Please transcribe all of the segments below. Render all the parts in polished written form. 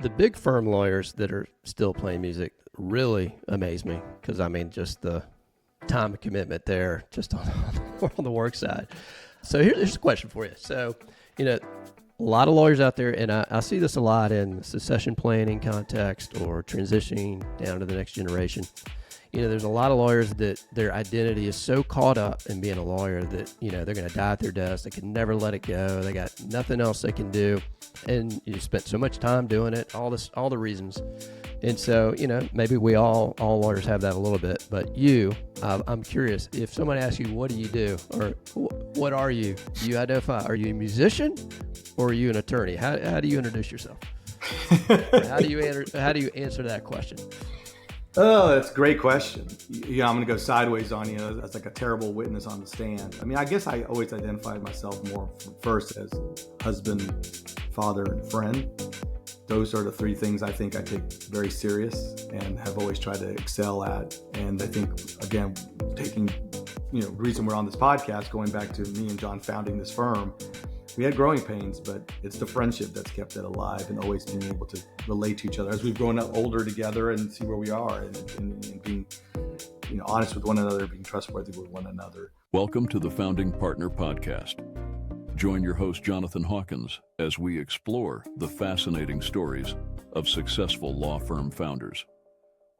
The big firm lawyers that are still playing music really amaze me because, just the time and commitment there just on the work side. So here's a question for you. So, a lot of lawyers out there, and I see this a lot in succession planning context or transitioning down to the next generation. There's a lot of lawyers that their identity is so caught up in being a lawyer that, they're going to die at their desk. They can never let it go. They got nothing else they can do. And you spent so much time doing it, all the reasons. And so, maybe we all lawyers have that a little bit, but I'm curious, if somebody asks you, what do you do? Or what are you? Do you identify? Are you a musician or are you an attorney? How do you introduce yourself? How do you answer that question? Oh, that's a great question. I'm going to go sideways on you as like a terrible witness on the stand. I guess I always identified myself more first as husband, father, and friend. Those are the three things I think I take very serious and have always tried to excel at. And I think, again, taking, the reason we're on this podcast, going back to me and John founding this firm, we had growing pains, but it's the friendship that's kept it alive and always being able to relate to each other as we've grown up older together and see where we are and being honest with one another, being trustworthy with one another. Welcome to the Founding Partner Podcast. Join your host, Jonathan Hawkins, as we explore the fascinating stories of successful law firm founders.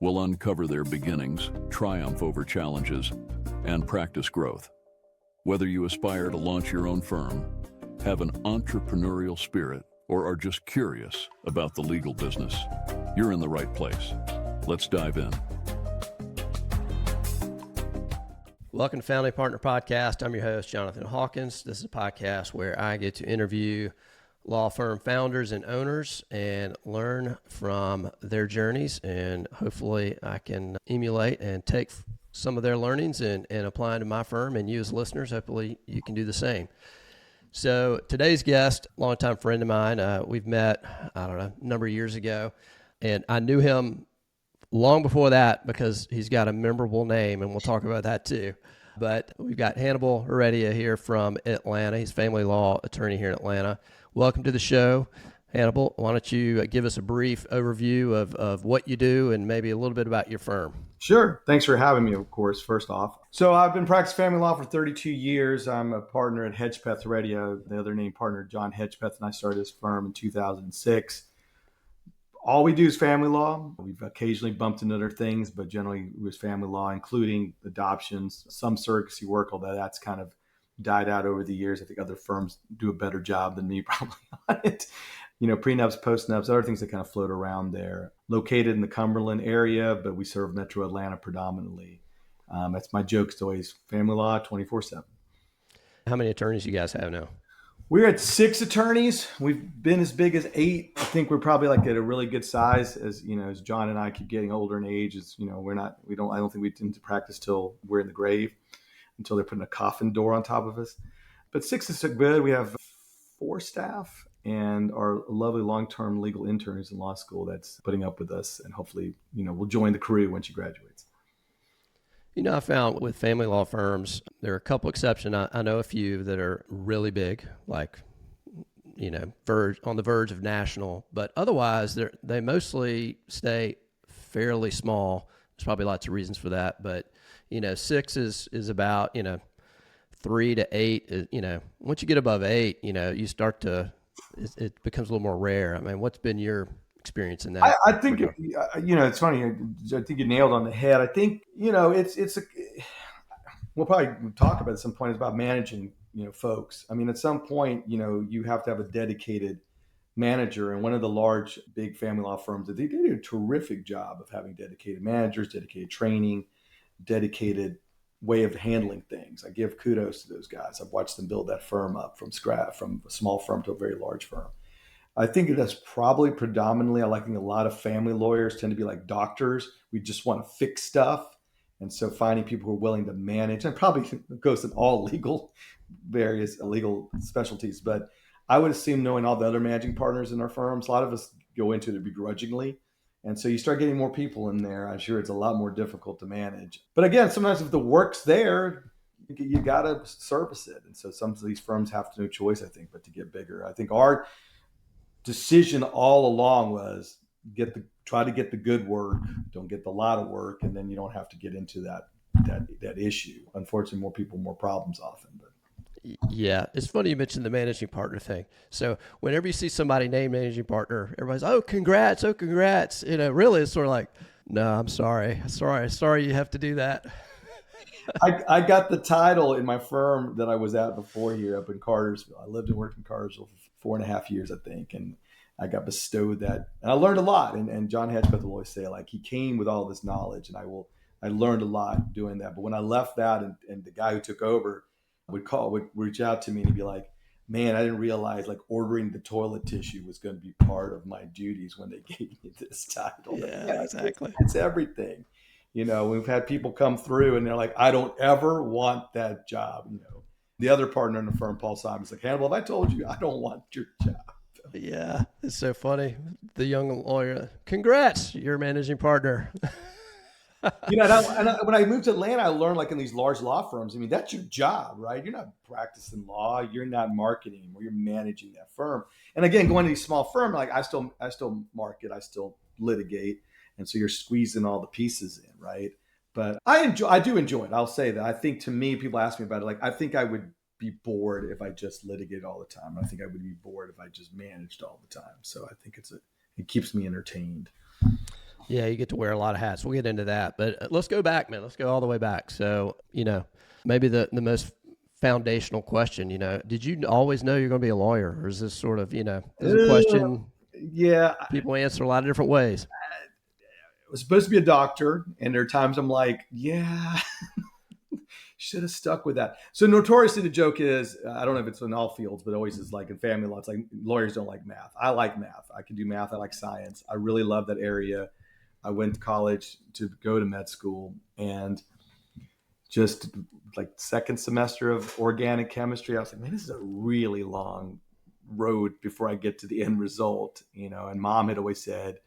We'll uncover their beginnings, triumph over challenges, and practice growth. Whether you aspire to launch your own firm, have an entrepreneurial spirit, or are just curious about the legal business, you're in the right place. Let's dive in. Welcome to Founding Partner Podcast. I'm your host, Jonathan Hawkins. This is a podcast where I get to interview law firm founders and owners and learn from their journeys, and hopefully I can emulate and take some of their learnings and apply them to my firm, and you as listeners, hopefully you can do the same. So today's guest, longtime friend of mine, we've met, a number of years ago, and I knew him long before that because he's got a memorable name, and we'll talk about that too. But we've got Hannibal Heredia here from Atlanta. He's a family law attorney here in Atlanta. Welcome to the show, Hannibal. Why don't you give us a brief overview of what you do and maybe a little bit about your firm? Sure. Thanks for having me, of course, first off. So I've been practicing family law for 32 years. I'm a partner at Hedgepeth Heredia. The other named partner, John Hedgepeth, and I started this firm in 2006. All we do is family law. We've occasionally bumped into other things, but generally it was family law, including adoptions, some surrogacy work, although that's kind of died out over the years. I think other firms do a better job than me probably on it. Prenups, postnups, other things that kind of float around there. Located in the Cumberland area, but we serve Metro Atlanta predominantly. That's my joke. It's always family law 24/7. How many attorneys you guys have now? We're at 6 attorneys. We've been as big as 8. I think we're probably like at a really good size as John and I keep getting older in age. I don't think we tend to practice till we're in the grave, until they're putting a coffin door on top of us. But 6 is so good. We have 4 staff and our lovely long-term legal interns in law school that's putting up with us, and hopefully, will join the crew when she graduates. I found with family law firms, there are a couple exceptions. I know a few that are really big, like, on the verge of national, but otherwise they mostly stay fairly small. There's probably lots of reasons for that, but 6 is about 3 to 8. Once you get above 8, you start to it becomes a little more rare. What's been your experience in that? I think it's funny. I think you nailed on the head. I think we'll probably talk about it at some point. It's about managing folks. At some point you have to have a dedicated manager, and one of the large big family law firms, they do a terrific job of having dedicated managers, dedicated training, dedicated way of handling things. I give kudos to those guys. I've watched them build that firm up from scratch, from a small firm to a very large firm. I think that's probably predominantly, I think a lot of family lawyers tend to be like doctors. We just want to fix stuff. And so finding people who are willing to manage, and probably goes in all various legal specialties, but I would assume, knowing all the other managing partners in our firms, a lot of us go into it begrudgingly. And so you start getting more people in there. I'm sure it's a lot more difficult to manage. But again, sometimes if the work's there, you got to service it. And so some of these firms have no choice, I think, but to get bigger. I think our decision all along was try to get the good work, don't get the lot of work, and then you don't have to get into that issue. Unfortunately, more people, more problems often. But yeah, it's funny you mentioned the managing partner thing. So whenever you see somebody named managing partner, everybody's, oh, congrats. You know, really, it's sort of like, no, I'm sorry you have to do that. I got the title in my firm that I was at before here up in Cartersville. I lived and worked in Cartersville for 4.5 years, I think. And I got bestowed that. And I learned a lot. And John Hedgepeth will always say, like, he came with all this knowledge, and I learned a lot doing that. But when I left that, and the guy who took over would reach out to me and he'd be like, man, I didn't realize like ordering the toilet tissue was going to be part of my duties when they gave me this title. Yeah, exactly. It's everything. You know, we've had people come through and they're like, I don't ever want that job. You know, the other partner in the firm, Paul Simon's like, Hannibal, have I told you I don't want your job? Yeah, it's so funny. The young lawyer, congrats, you're a managing partner. You know, when I moved to Atlanta, I learned like in these large law firms, I mean, that's your job, right? You're not practicing law. You're not marketing, or you're managing that firm. And again, going to these small firms, like I still market, I still litigate. And so you're squeezing all the pieces in, right? But I do enjoy it. I'll say that. I think, to me, people ask me about it, like, I think I would be bored if I just litigated all the time. I think I would be bored if I just managed all the time. So I think it keeps me entertained. Yeah, you get to wear a lot of hats. We'll get into that. But let's go back, man. Let's go all the way back. So, you know, maybe the most foundational question, you know, did you always know you're going to be a lawyer? Or is this sort of, you know, this is a question people answer a lot of different ways? I was supposed to be a doctor, and there are times I'm like, yeah, should have stuck with that. So notoriously, the joke is, I don't know if it's in all fields, but always is like in family law, it's like lawyers don't like math. I like math. I can do math. I like science. I really love that area. I went to college to go to med school, and just like second semester of organic chemistry, I was like, man, this is a really long road before I get to the end result, you know. And mom had always said,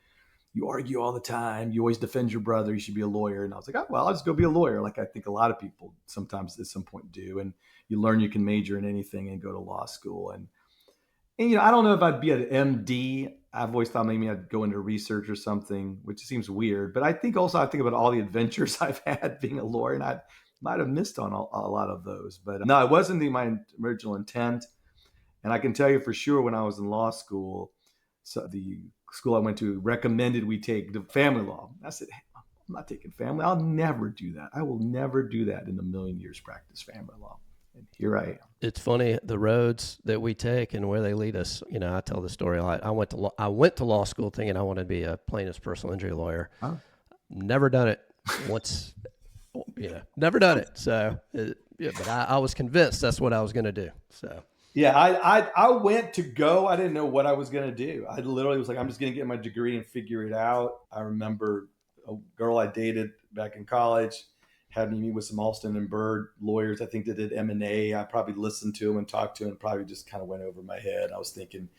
you argue all the time. You always defend your brother. You should be a lawyer. And I was like, oh, well, I'll just go be a lawyer. Like I think a lot of people sometimes at some point do. And you learn you can major in anything and go to law school. And you know, I don't know if I'd be an MD. I've always thought maybe I'd go into research or something, which seems weird. But I think about all the adventures I've had being a lawyer, and I might have missed on a lot of those. But no, it wasn't my original intent. And I can tell you for sure, when I was in law school, so the school I went to recommended we take the family law. I said, hey, I'm not taking family. I'll never do that. I will never do that in a million years practice family law. And here I am. It's funny, the roads that we take and where they lead us. You know, I tell the story a lot. I went to law school thinking I wanted to be a plaintiff's personal injury lawyer. Huh? Never done it once. You know, never done it. So, but I was convinced that's what I was going to do. So. Yeah, I went to go. I didn't know what I was going to do. I literally was like, I'm just going to get my degree and figure it out. I remember a girl I dated back in college had me meet with some Alston and Bird lawyers. I think they did M&A. I probably listened to them and talked to them, and probably just kind of went over my head. I was thinking,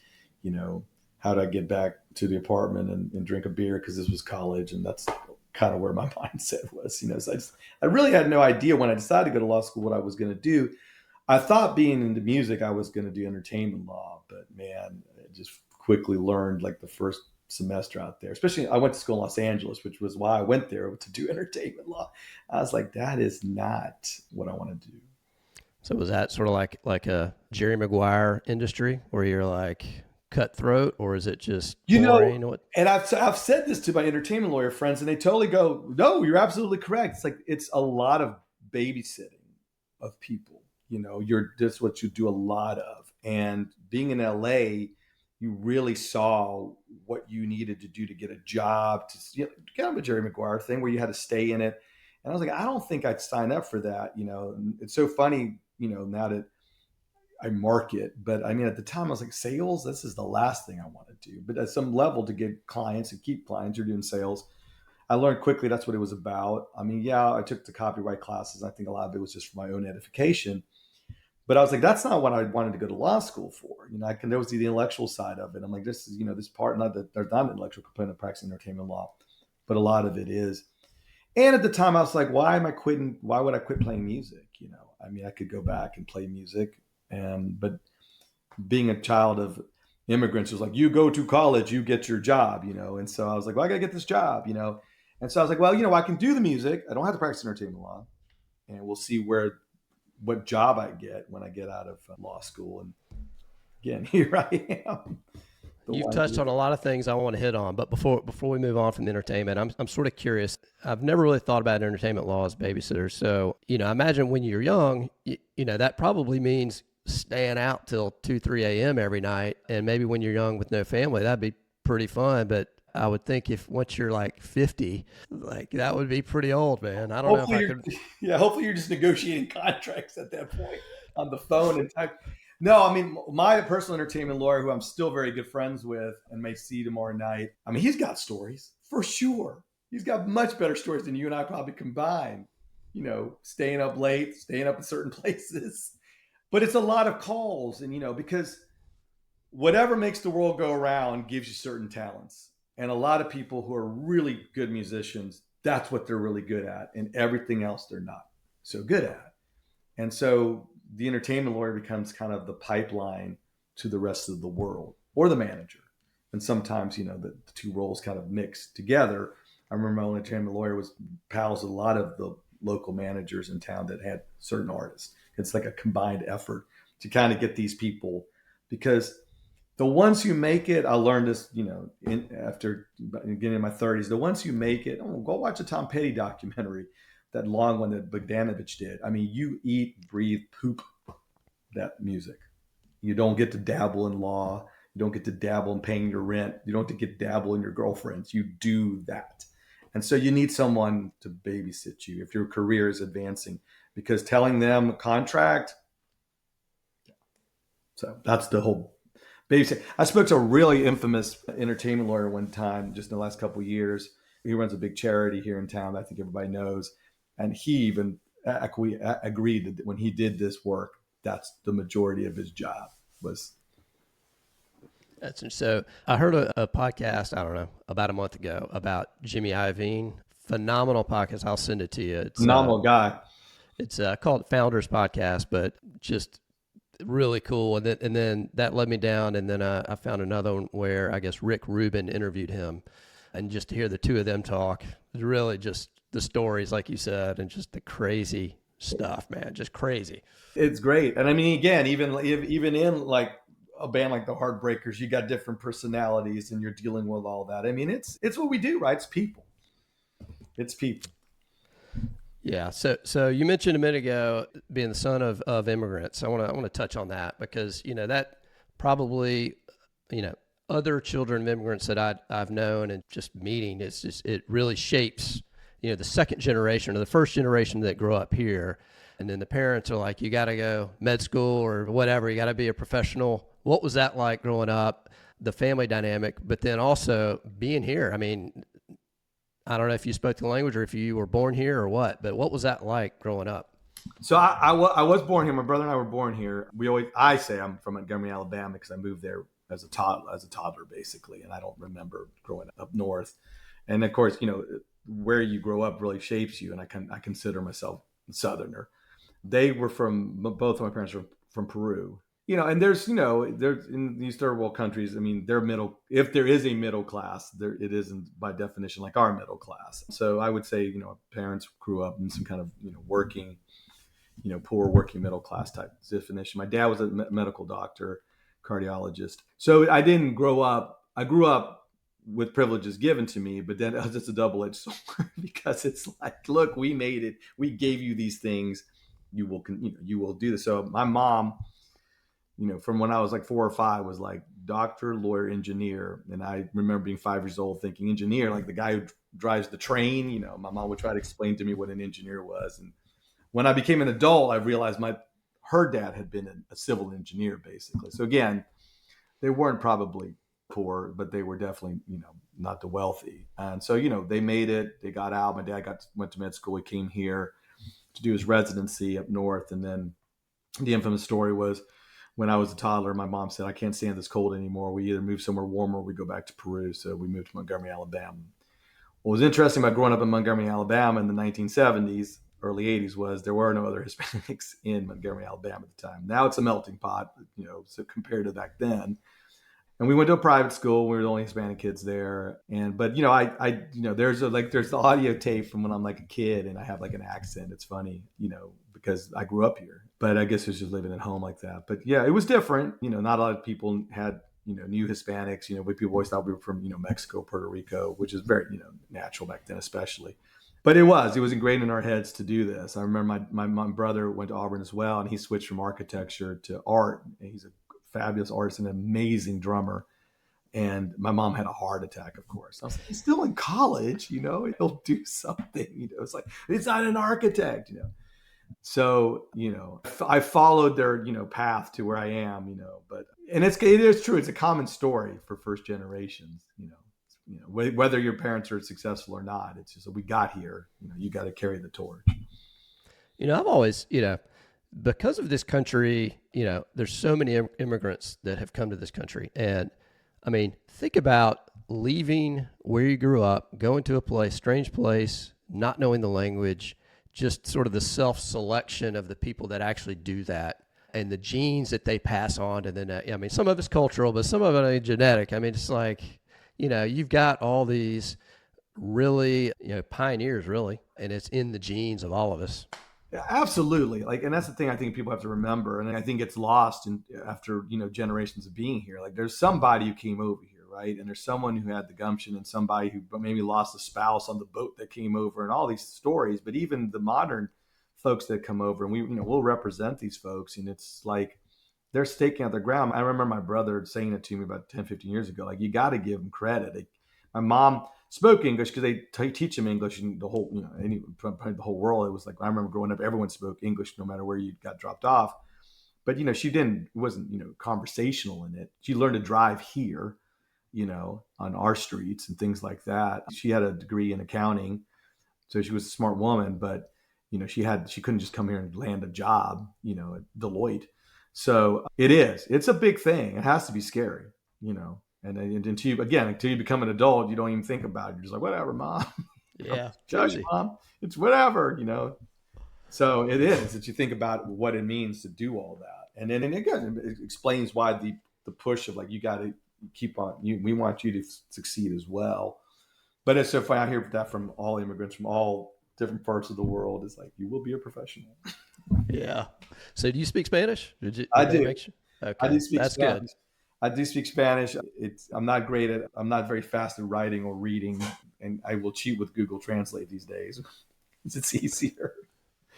you know, how do I get back to the apartment and drink a beer? Because this was college, and that's kind of where my mindset was. You know, so I really had no idea when I decided to go to law school what I was going to do. I thought being into music, I was going to do entertainment law, but man, I just quickly learned like the first semester out there, especially I went to school in Los Angeles, which was why I went there to do entertainment law. I was like, that is not what I want to do. So was that sort of like a Jerry Maguire industry where you're like cutthroat, or is it just boring? You know, and I've said this to my entertainment lawyer friends, and they totally go, no, you're absolutely correct. It's like, it's a lot of babysitting of people. You know, that's what you do a lot of. And being in LA, you really saw what you needed to do to get a job, to, you know, kind of a Jerry Maguire thing where you had to stay in it. And I was like, I don't think I'd sign up for that. You know, it's so funny, you know, now that I market, but I mean, at the time I was like, sales, this is the last thing I want to do. But at some level, to get clients and keep clients, you're doing sales. I learned quickly that's what it was about. I mean, yeah, I took the copyright classes. I think a lot of it was just for my own edification. But I was like, that's not what I wanted to go to law school for. You know, there was the intellectual side of it. I'm like, this is, you know, this part, not that there's not an intellectual component of practicing entertainment law, but a lot of it is. And at the time I was like, why would I quit playing music? You know, I mean, I could go back and play music. But being a child of immigrants. It was like, you go to college, you get your job, And so I was like, well, I got to get this job, And so I was like, well, I can do the music. I don't have to practice entertainment law. And we'll see what job I get when I get out of law school. And again, here I am. You've touched on a lot of things I want to hit on, but before we move on from the entertainment, I'm sort of curious. I've never really thought about entertainment law as babysitters. So, I imagine when you're young, that probably means staying out till 2, 3 a.m. every night. And maybe when you're young with no family, that'd be pretty fun. But I would think if once you're like 50, like that would be pretty old, man. I don't know if I could. Yeah, hopefully you're just negotiating contracts at that point on the phone and type. No, I mean, my personal entertainment lawyer, who I'm still very good friends with and may see tomorrow night, I mean, he's got stories for sure. He's got much better stories than you and I probably combined, staying up late, staying up in certain places. But it's a lot of calls and, because whatever makes the world go around gives you certain talents. And a lot of people who are really good musicians, that's what they're really good at. And everything else they're not so good at. And so the entertainment lawyer becomes kind of the pipeline to the rest of the world, or the manager. And sometimes, the two roles kind of mix together. I remember my own entertainment lawyer was pals with a lot of the local managers in town that had certain artists. It's like a combined effort to kind of get these people, because the ones who make it, I learned this, after getting in my 30s, the ones who make it, go watch a Tom Petty documentary, that long one that Bogdanovich did. I mean, you eat, breathe, poop that music. You don't get to dabble in law. You don't get to dabble in paying your rent. You don't get to dabble in your girlfriends. You do that. And so you need someone to babysit you if your career is advancing, because telling them contract. So that's the whole babysit. I spoke to a really infamous entertainment lawyer one time, just in the last couple of years. He runs a big charity here in town that I think everybody knows. And he even agreed that when he did this work, that's the majority of his job was. So I heard a podcast, I don't know, about a month ago about Jimmy Iovine. Phenomenal podcast. I'll send it to you. It's phenomenal guy. It's called Founders Podcast, but just really cool. And then that led me down. And then I found another one where I guess Rick Rubin interviewed him. And just to hear the two of them talk is really just the stories, like you said, and just the crazy stuff, man, just crazy. It's great. And I mean, again, even in like a band like the Heartbreakers, you got different personalities and you're dealing with all that. I mean, it's what we do, right? It's people. Yeah. So you mentioned a minute ago being the son of immigrants. I want to touch on that because, that probably, other children of immigrants that I've known and just meeting, it really shapes, the second generation or the first generation that grow up here. And then the parents are like, you got to go med school or whatever. You got to be a professional. What was that like growing up, the family dynamic, but then also being here? I mean, I don't know if you spoke the language or if you were born here or what, but what was that like growing up? So I was born here. My brother and I were born here. I say I'm from Montgomery, Alabama, because I moved there as a toddler, basically. And I don't remember growing up north. And of course, where you grow up really shapes you. And I consider myself a Southerner. They were both of my parents were from Peru. And there's in these third world countries, I mean, if there is a middle class, it isn't by definition like our middle class. So I would say, parents grew up in some kind of, working, poor working middle class type definition. My dad was a medical doctor, cardiologist. So I didn't grow up. I grew up with privileges given to me, but then it's a double-edged sword because it's like, look, we made it. We gave you these things. You will do this. So my mom, from when I was like 4 or 5 was like doctor, lawyer, engineer. And I remember being 5 years old thinking engineer, like the guy who drives the train. My mom would try to explain to me what an engineer was. And when I became an adult, I realized her dad had been a civil engineer, basically. So again, they weren't probably poor, but they were definitely, not the wealthy. And so, they made it, they got out. My dad went to med school. He came here to do his residency up north. And then the infamous story was when I was a toddler, my mom said, I can't stand this cold anymore. We either move somewhere warmer or we go back to Peru. So we moved to Montgomery, Alabama. What was interesting about growing up in Montgomery, Alabama in the 1970s, early 80s was there were no other Hispanics in Montgomery, Alabama at the time. Now it's a melting pot, so compared to back then. And we went to a private school. We were the only Hispanic kids there. And, but, there's the audio tape from when I'm like a kid and I have like an accent. It's funny, because I grew up here, but I guess it was just living at home like that. But yeah, it was different. Not a lot of people had, new Hispanics, people always thought we were from, Mexico, Puerto Rico, which is very, natural back then, especially. But it was ingrained in our heads to do this. I remember my brother went to Auburn as well, and he switched from architecture to art. And he's a fabulous artist and an amazing drummer. And my mom had a heart attack, of course. I was like, he's still in college, he'll do something. It's like, it's not an architect. So, I followed their, path to where I am, but, and it is true. It's a common story for first generations, whether your parents are successful or not. It's just that we got here, you got to carry the torch. I've always, because of this country, there's so many immigrants that have come to this country. And I mean, think about leaving where you grew up, going to a strange place, not knowing the language, just sort of the self-selection of the people that actually do that and the genes that they pass on. And then, some of it's cultural, but some of it is genetic. I mean, it's like, you've got all these really, pioneers really, and it's in the genes of all of us. Yeah, absolutely. And that's the thing I think people have to remember. And I think it's lost after, generations of being here. Like there's somebody who came over here, right? And there's someone who had the gumption and somebody who maybe lost a spouse on the boat that came over and all these stories. But even the modern folks that come over and we'll represent these folks. And it's like, they're staking out their ground. I remember my brother saying it to me about 10, 15 years ago. Like, you got to give them credit. My mom spoke English because they teach them English in the whole, the whole world. It was like, I remember growing up, everyone spoke English no matter where you got dropped off. But, she wasn't, conversational in it. She learned to drive here, on our streets and things like that. She had a degree in accounting. So she was a smart woman, but, she couldn't just come here and land a job, at Deloitte. So it's a big thing. It has to be scary, And until you become an adult, you don't even think about it. You're just like, whatever, mom. Yeah. Judge, mom. It's whatever, So it is that you think about what it means to do all that. And then again, it explains why the push of like, you got to keep on, we want you to succeed as well. But it's so funny. I hear that from all immigrants from all different parts of the world. It's like, you will be a professional. Yeah. So do you speak Spanish? I do. Okay. I do speak That's Spanish. Good. I do speak Spanish. I'm not very fast at writing or reading, and I will cheat with Google Translate these days. It's easier.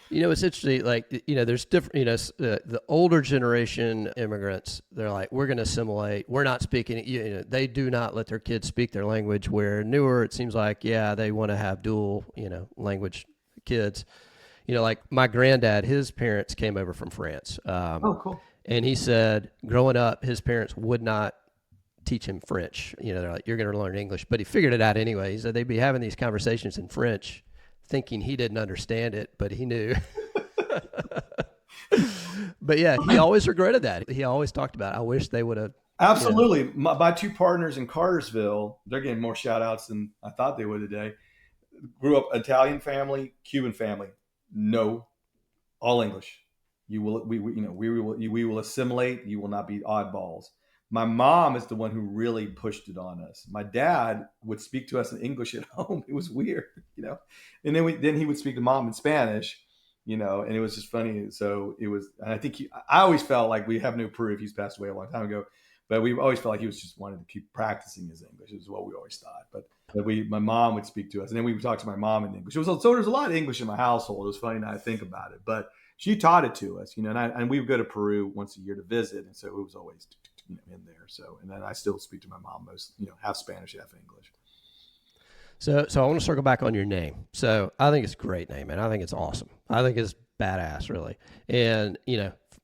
It's interesting. Like, there's different, the older generation immigrants, they're like, we're going to assimilate. We're not speaking, they do not let their kids speak their language, where newer, it seems like, yeah, they want to have dual, language kids. Like my granddad, his parents came over from France. Oh, cool. And he said, growing up, his parents would not teach him French. They're like, you're going to learn English. But he figured it out anyway. He said they'd be having these conversations in French, thinking he didn't understand it, but he knew. But yeah, he always regretted that. He always talked about it. I wish they would have. Absolutely. My two partners in Cartersville, they're getting more shout outs than I thought they would today. Grew up Italian family, Cuban family. No, all English. We will assimilate. You will not be oddballs. My mom is the one who really pushed it on us. My dad would speak to us in English at home. It was weird, and then he would speak to mom in Spanish, and it was just funny. So it was, and I think I always felt like, we have no proof he's passed away a long time ago, but we always felt like he was just wanted to keep practicing his English. Is what we always thought. But my mom would speak to us, and then we would talk to my mom in English. So there's a lot of English in my household. It was funny now I think about it, but she taught it to us, and we would go to Peru once a year to visit, and so it was always in there. So, and then I still speak to my mom most, half Spanish, half English. So I want to circle back on your name. So I think it's a great name, and I think it's awesome. I think it's badass, really. And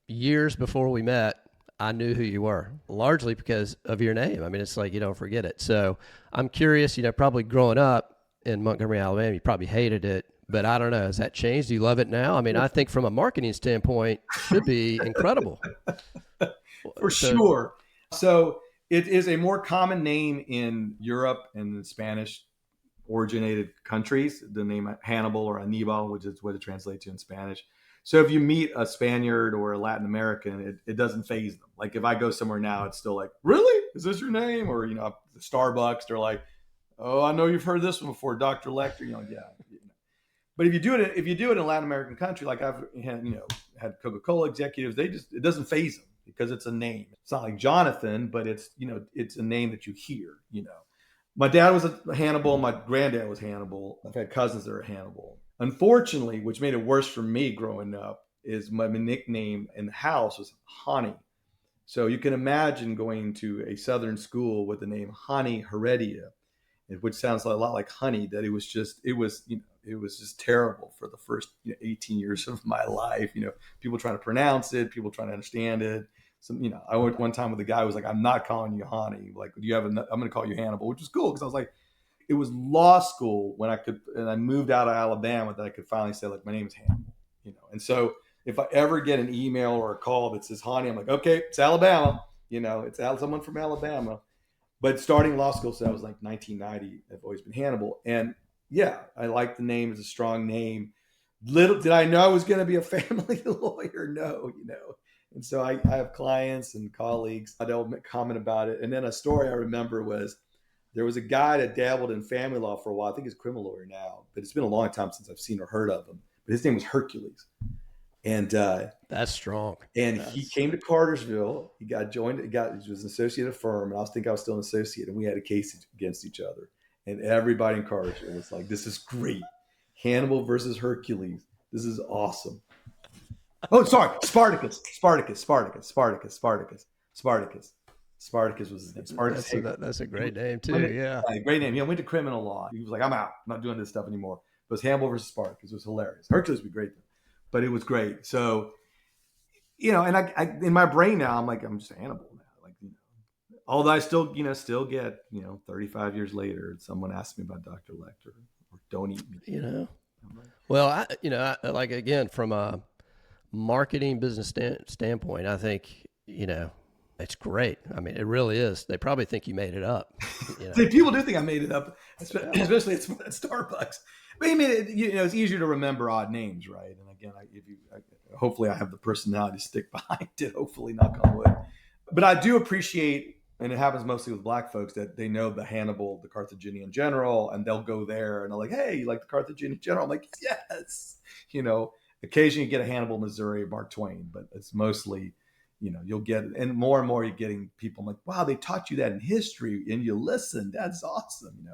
years before we met, I knew who you were, largely because of your name. I mean, it's like, you don't forget it. So I'm curious, probably growing up in Montgomery, Alabama, you probably hated it, but I don't know. Has that changed? Do you love it now? I mean, I think from a marketing standpoint, it should be incredible. For sure. So it is a more common name in Europe and in Spanish originated countries, the name Hannibal or Hannibal, which is what it translates to in Spanish. So if you meet a Spaniard or a Latin American, it doesn't faze them. Like if I go somewhere now, it's still like, really? Is this your name? Or, Starbucks, they're like, oh, I know you've heard this one before, Dr. Lecter. Yeah. But if you do it in a Latin American country, like I've had Coca-Cola executives, it doesn't faze them because it's a name. It's not like Jonathan, but it's a name that you hear. My dad was a Hannibal. My granddad was Hannibal. I've had cousins that are Hannibal. Unfortunately, which made it worse for me growing up, is my nickname in the house was Honey. So you can imagine going to a Southern school with the name Hannibal Heredia, which sounds a lot like honey. That it was just terrible for the first 18 years of my life. People trying to pronounce it, people trying to understand it. I went one time with a guy who was like, I'm not calling you Hani. Like, I'm going to call you Hannibal, which was cool because I was like, it was law school when I moved out of Alabama that I could finally say, like, my name is Hannibal, And so if I ever get an email or a call that says Hani, I'm like, okay, it's Alabama, it's someone from Alabama. But starting law school, so that was like 1990, I've always been Hannibal. And yeah, I like the name. It's a strong name. Little did I know I was going to be a family lawyer. No. And so I have clients and colleagues. They'll comment about it. And then a story I remember was there was a guy that dabbled in family law for a while. I think he's a criminal lawyer now, but it's been a long time since I've seen or heard of him. But his name was Hercules. And that's strong. And he came to Cartersville. He was an associate of a firm, and I think I was still an associate, and we had a case against each other. And everybody in Cartersville was like, "This is great, Hannibal versus Hercules. This is awesome." Oh, sorry, Spartacus was his name. Spartacus. That's a great name too. Yeah, great name. He went to criminal law. He was like, "I'm out. I'm not doing this stuff anymore." It was Hannibal versus Spartacus. It was hilarious. Hercules would be great, but it was great. So, and I in my brain now, I'm like, I'm just Hannibal now. Like, although I still get 35 years later, someone asks me about Dr. Lecter or don't eat me. Well, I like, again, from a marketing business standpoint, I think, it's great. I mean, it really is. They probably think you made it up. People do think I made it up, especially at Starbucks. But I mean, it's easier to remember odd names, right? And again, hopefully I have the personality to stick behind it, hopefully, knock on wood. But I do appreciate, and it happens mostly with Black folks, that they know the Hannibal, the Carthaginian general, and they'll go there and they're like, "Hey, you like the Carthaginian general?" I'm like, "Yes." Occasionally you get a Hannibal, Missouri, Mark Twain, but it's mostly, you'll get, and more you're getting people like, "Wow, they taught you that in history and you listened. That's awesome."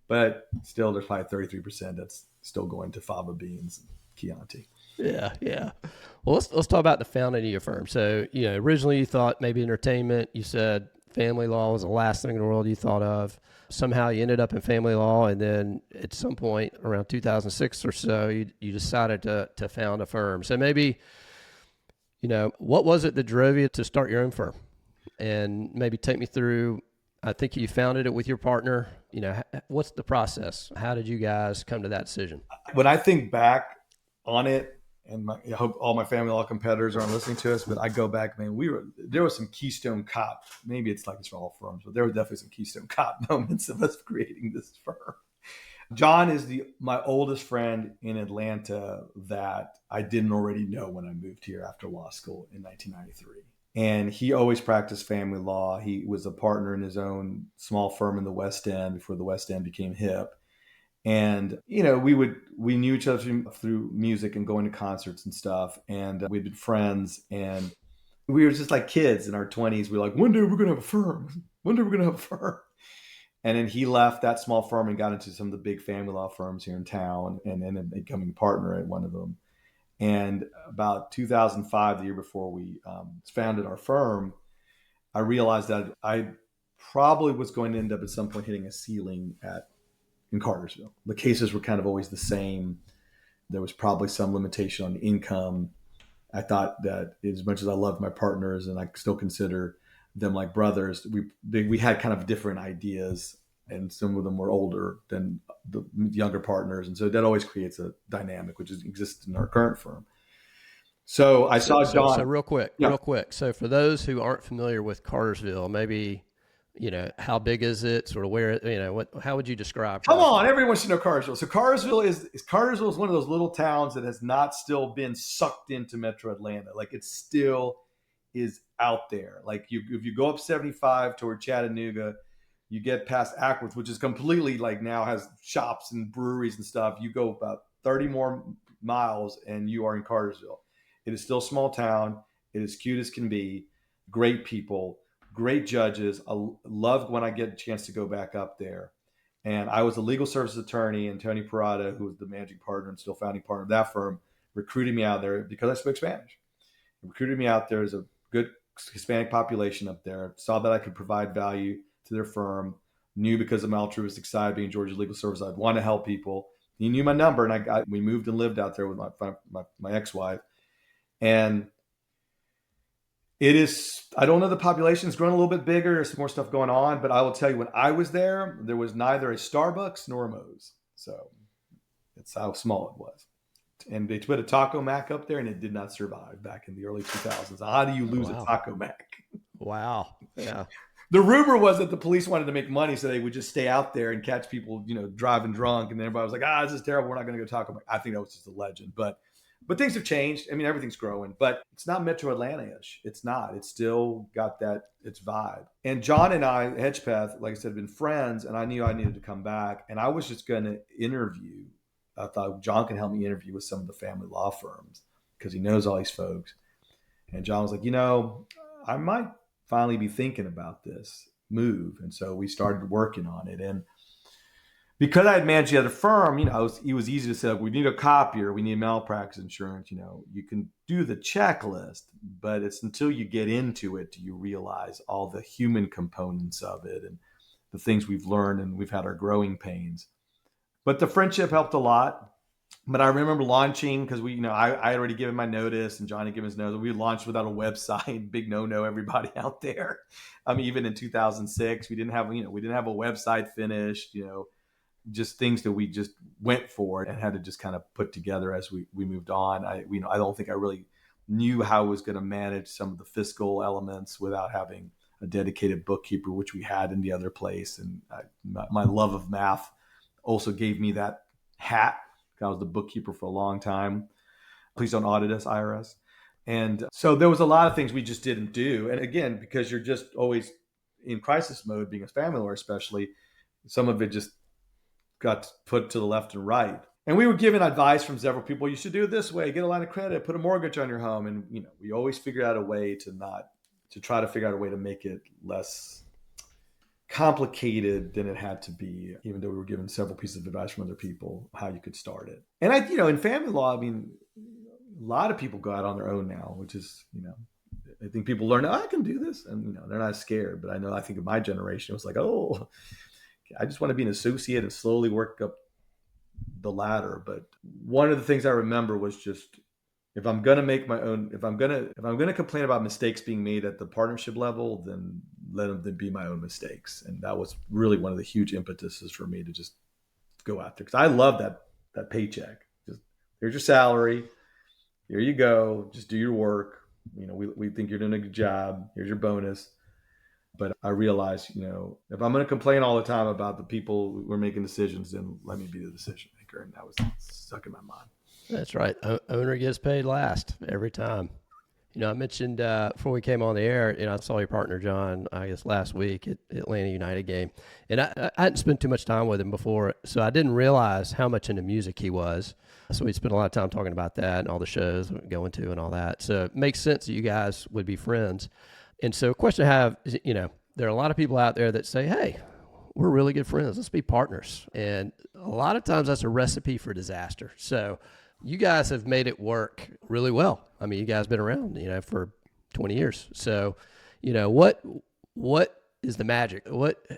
But still, there's probably 33% that's still going to fava beans and Chianti. Yeah. Well, let's talk about the founding of your firm. So, originally you thought maybe entertainment. You said family law was the last thing in the world you thought of. Somehow you ended up in family law, and then at some point around 2006 or so, you decided to found a firm. So maybe, what was it that drove you to start your own firm? And maybe take me through. I think you founded it with your partner. What's the process? How did you guys come to that decision? When I think back on it, and I hope all my family law competitors aren't listening to us, but I go back, man, there was some Keystone Cop. Maybe it's like it's for all firms, but there were definitely some Keystone Cop moments of us creating this firm. John is my oldest friend in Atlanta that I didn't already know when I moved here after law school in 1993. And he always practiced family law. He was a partner in his own small firm in the West End before the West End became hip. And, we knew each other through music and going to concerts and stuff. And we'd been friends, and we were just like kids in our 20s. We were like, one day we're going to have a firm. One day we're going to have a firm. And then he left that small firm and got into some of the big family law firms here in town, and ended up becoming a partner at one of them. And about 2005, the year before we founded our firm, I realized that I probably was going to end up at some point hitting a ceiling in Cartersville. The cases were kind of always the same. There was probably some limitation on income. I thought that as much as I loved my partners and I still consider them like brothers, we had kind of different ideas, and some of them were older than the younger partners. And so that always creates a dynamic, which exists in our current firm. So I saw John. So real quick. So for those who aren't familiar with Cartersville, maybe, how big is it? Sort of where, how would you describe? Come on, everyone should know Cartersville. So Cartersville is one of those little towns that has not still been sucked into Metro Atlanta. Like it still is out there. Like if you go up 75 toward Chattanooga, you get past Ackworth, which is completely like now has shops and breweries and stuff. You go about 30 more miles and you are in Cartersville. It is still a small town. It is cute as can be. Great people, great judges. I love when I get a chance to go back up there. And I was a legal services attorney, and Tony Parada, who was the managing partner and still founding partner of that firm, recruited me out there because I spoke Spanish. He recruited me out there as a good Hispanic population up there, saw that I could provide value to their firm, knew because of my altruistic side being Georgia Legal Services, I'd want to help people. He knew my number, and we moved and lived out there with my ex-wife. And it is, I don't know, the population's grown a little bit bigger. There's some more stuff going on, but I will tell you, when I was there was neither a Starbucks nor a Moe's. So that's how small it was. And they put a Taco Mac up there and it did not survive back in the early 2000s. How do you lose a Taco Mac? Wow. Yeah. The rumor was that the police wanted to make money, so they would just stay out there and catch people, driving drunk. And then everybody was like, this is terrible. We're not going to go Taco Mac. I think that was just a legend. But things have changed. I mean, everything's growing, but it's not Metro Atlanta-ish. It's not. It's still got its vibe. And John and I, Hedgepeth, like I said, have been friends, and I knew I needed to come back. And I was just going to interview. I thought John can help me interview with some of the family law firms because he knows all these folks. And John was like, I might finally be thinking about this move. And so we started working on it. And because I had managed the other firm, it was easy to say, we need a copier, we need malpractice insurance. You can do the checklist, but it's until you get into it do you realize all the human components of it and the things we've learned, and we've had our growing pains. But the friendship helped a lot. But I remember launching, because I had already given my notice and John had given his notice. We launched without a website, big no-no, everybody out there. Even in 2006, we didn't have a website finished, just things that we just went for and had to just kind of put together as we moved on. I don't think I really knew how I was going to manage some of the fiscal elements without having a dedicated bookkeeper, which we had in the other place. And my love of math also gave me that hat. I was the bookkeeper for a long time. Please don't audit us, IRS. And so there was a lot of things we just didn't do. And again, because you're just always in crisis mode, being a family lawyer especially, some of it just got put to the left and right. And we were given advice from several people. You should do it this way, get a line of credit, put a mortgage on your home. And, we always figured out a way to try to figure out a way to make it less complicated than it had to be, even though we were given several pieces of advice from other people, how you could start it. And in family law, a lot of people go out on their own now, which is, I think people learn, I can do this. And, they're not scared. But I think of my generation, it was like, I just want to be an associate and slowly work up the ladder. But one of the things I remember was just, if I'm going to make my own, if I'm going to complain about mistakes being made at the partnership level, then let them be my own mistakes. And that was really one of the huge impetuses for me to just go after, because I love that paycheck. Just, here's your salary. Here you go. Just do your work. We think you're doing a good job. Here's your bonus. But I realized, if I'm going to complain all the time about the people who are making decisions, then let me be the decision maker. And that was stuck in my mind. That's right. Owner gets paid last every time. I mentioned before we came on the air, I saw your partner, John, I guess last week at Atlanta United game. And I hadn't spent too much time with him before, so I didn't realize how much into music he was. So we spent a lot of time talking about that and all the shows we going to and all that. So it makes sense that you guys would be friends. And so a question I have is, there are a lot of people out there that say, hey, we're really good friends. Let's be partners. And a lot of times that's a recipe for disaster. So you guys have made it work really well. You guys have been around, for 20 years. So, what is the magic?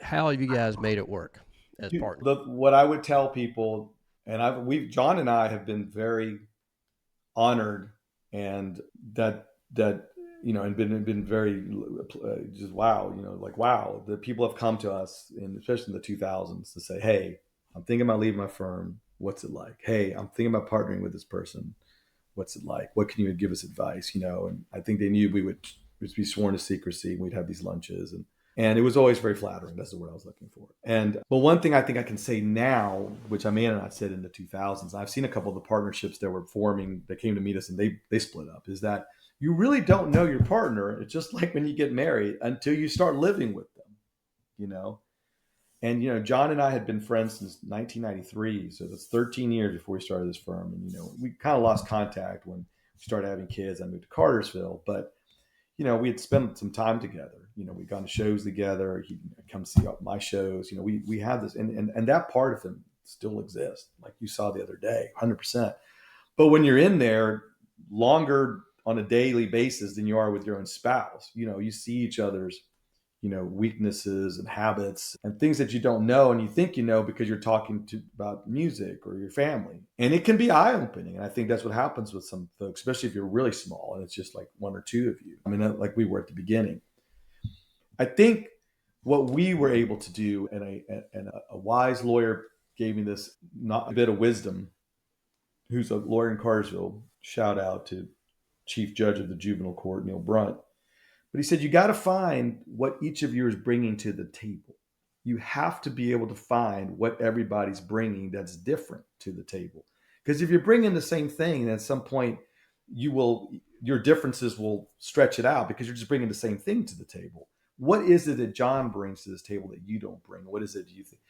How have you guys made it work as partners? What I would tell people, and John and I have been very honored, and that and been very just wow, wow, the people have come to us, and especially in the 2000s, to say, hey, I'm thinking about leaving my firm. What's it like? Hey, I'm thinking about partnering with this person. What's it like? What can you give us advice? And I think they knew we would be sworn to secrecy. We'd have these lunches, And it was always very flattering. That's the word I was looking for. But one thing I think I can say now, which I may have not said in the 2000s, I've seen a couple of the partnerships that were forming that came to meet us and they split up, is that you really don't know your partner. It's just like when you get married until you start living with them, you know? And, you know, John and I had been friends since 1993. So that's 13 years before we started this firm. And, you know, we kind of lost contact when we started having kids. I moved to Cartersville, but, you know, we had spent some time together. You know, we'd gone to shows together. He'd come see my shows. You know, we had this, and that part of him still exists. Like you saw the other day, 100%. But when you're in there longer on a daily basis than you are with your own spouse, you know, you see each other's, you know, weaknesses and habits and things that you don't know. And you think, you know, because you're talking about music or your family, and it can be eye opening. And I think that's what happens with some folks, especially if you're really small and it's just like one or two of you. I mean, like we were at the beginning. I think what we were able to do, and a wise lawyer gave me this not a bit of wisdom, who's a lawyer in Cartersville, shout out to Chief Judge of the Juvenile Court, Neil Brunt. But he said, you got to find what each of you is bringing to the table. You have to be able to find what everybody's bringing that's different to the table. Because if you're bringing the same thing, then at some point your differences will stretch it out because you're just bringing the same thing to the table. What is it that John brings to this table that you don't bring? What is it you think?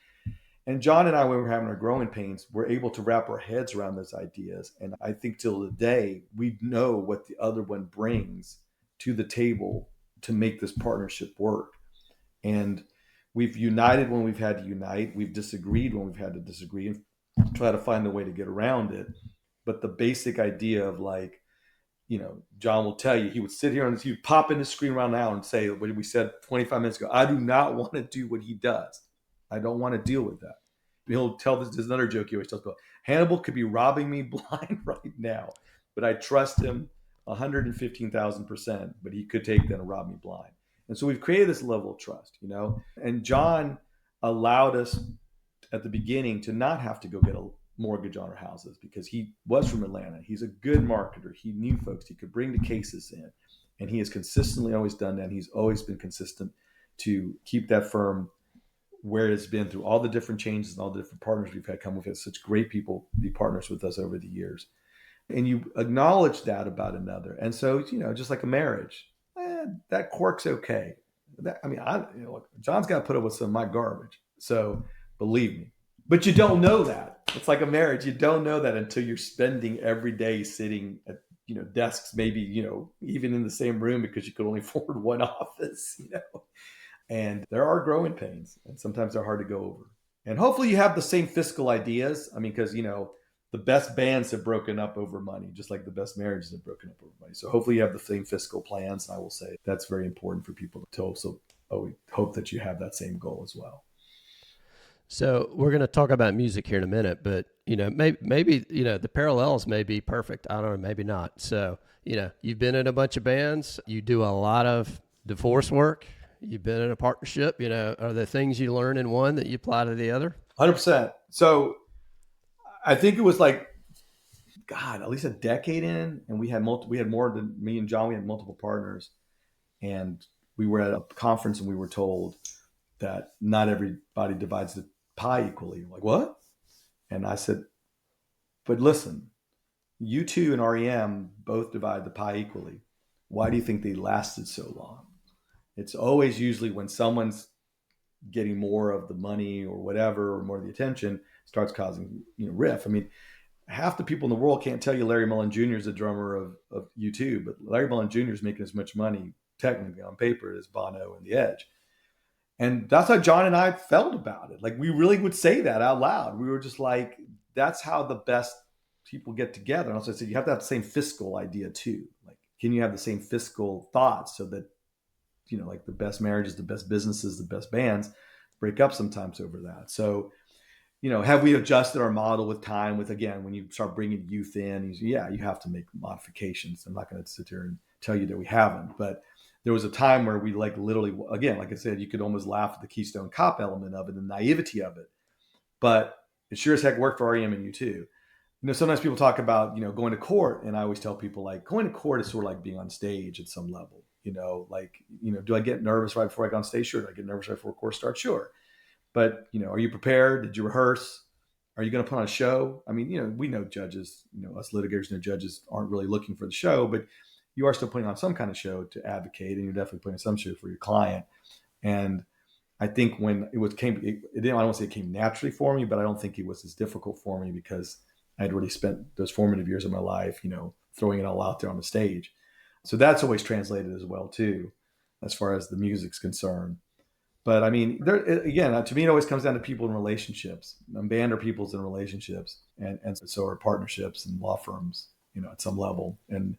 And John and I, when we were having our growing pains, were able to wrap our heads around those ideas. And I think till today, we know what the other one brings to the table to make this partnership work. And we've united when we've had to unite. We've disagreed when we've had to disagree and try to find a way to get around it. But the basic idea of, like, you know, John will tell you, he would sit here and he would pop in the screen around now and say what we said 25 minutes ago. I do not want to do what he does. I don't want to deal with that. He'll tell this. There's another joke he always tells about. Hannibal could be robbing me blind right now, but I trust him 115,000%, but he could take that and rob me blind. And so we've created this level of trust, you know, and John allowed us at the beginning to not have to go get a mortgage on our houses because he was from Atlanta. He's a good marketer. He knew folks. He could bring the cases in, and he has consistently always done that. And he's always been consistent to keep that firm where it's been through all the different changes and all the different partners we've had come. We've had such great people be partners with us over the years. And you acknowledge that about another. And so, you know, just like a marriage, that quirk's okay. John's got to put up with some of my garbage. So believe me. But you don't know that. It's like a marriage. You don't know that until you're spending every day sitting at, you know, desks, maybe, you know, even in the same room because you could only afford one office, you know. And there are growing pains, and sometimes they're hard to go over. And hopefully you have the same fiscal ideas. I mean, because, you know, the best bands have broken up over money, just like the best marriages have broken up over money. So hopefully you have the same fiscal plans. And I will say that's very important for people to also hope that you have that same goal as well. So we're going to talk about music here in a minute, but, you know, maybe, you know, the parallels may be perfect. I don't know, maybe not. So, you know, you've been in a bunch of bands. You do a lot of divorce work. You've been in a partnership. You know, are there things you learn in one that you apply to the other? 100%. So I think it was like, God, at least a decade in, and we had more than me and John. We had multiple partners, and we were at a conference, and we were told that not everybody divides the pie equally. I'm like, what? And I said, but listen, U2 and REM both divide the pie equally. Why do you think they lasted so long? It's always usually when someone's getting more of the money or whatever, or more of the attention, starts causing, you know, riff. I mean, half the people in the world can't tell you Larry Mullen Jr. is the drummer of U2, but Larry Mullen Jr. is making as much money technically on paper as Bono and The Edge. And that's how John and I felt about it. Like, we really would say that out loud. We were just like, that's how the best people get together. And also I said, you have to have the same fiscal idea too. Like, can you have the same fiscal thoughts so that, you know, like the best marriages, the best businesses, the best bands break up sometimes over that. So, you know, have we adjusted our model with time with, again, when you start bringing youth in, you have to make modifications. I'm not going to sit here and tell you that we haven't, but there was a time where we, like, literally, again, like I said, you could almost laugh at the Keystone Cop element of it, the naivety of it, but it sure as heck worked for REM and U2. sometimes people talk about, going to court, and I always tell people, like, going to court is sort of like being on stage at some level, do I get nervous right before I go on stage? Sure. Do I get nervous right before court starts? Sure. But, are you prepared? Did you rehearse? Are you going to put on a show? I mean, we know judges, us litigators know judges aren't really looking for the show, but you are still putting on some kind of show to advocate, and you're definitely putting on some show for your client. And I think when it didn't, I don't want to say it came naturally for me, but I don't think it was as difficult for me because I had already spent those formative years of my life, throwing it all out there on the stage. So that's always translated as well too, as far as the music's concerned. But I mean, again, to me, it always comes down to people in relationships. Band are people's in relationships, and so are partnerships and law firms, at some level. And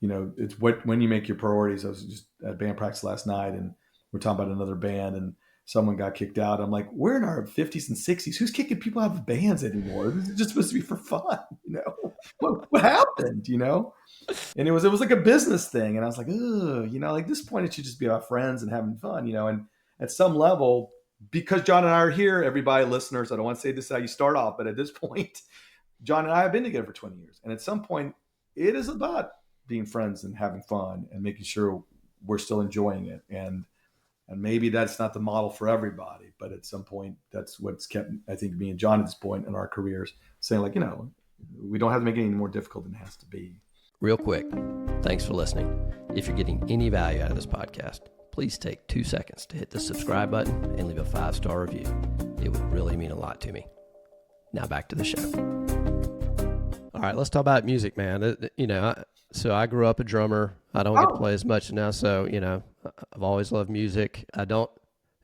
it's when you make your priorities. I was just at band practice last night, and we're talking about another band, and someone got kicked out. I'm like, we're in our 50s and 60s. Who's kicking people out of bands anymore? This is just supposed to be for fun, What happened, And it was like a business thing, and I was like, ugh, like, this point it should just be about friends and having fun, And at some level, because John and I are here, everybody, listeners, I don't want to say this is how you start off, but at this point, John and I have been together for 20 years, and at some point, it is about being friends and having fun and making sure we're still enjoying it. And maybe that's not the model for everybody, but at some point, that's what's kept, I think, me and John at this point in our careers saying, like, we don't have to make it any more difficult than it has to be. Real quick, thanks for listening. If you're getting any value out of this podcast, please take 2 seconds to hit the subscribe button and leave a 5-star review. It would really mean a lot to me. Now back to the show. All right, let's talk about music, man. So I grew up a drummer. I don't get to play as much now, so, I've always loved music. And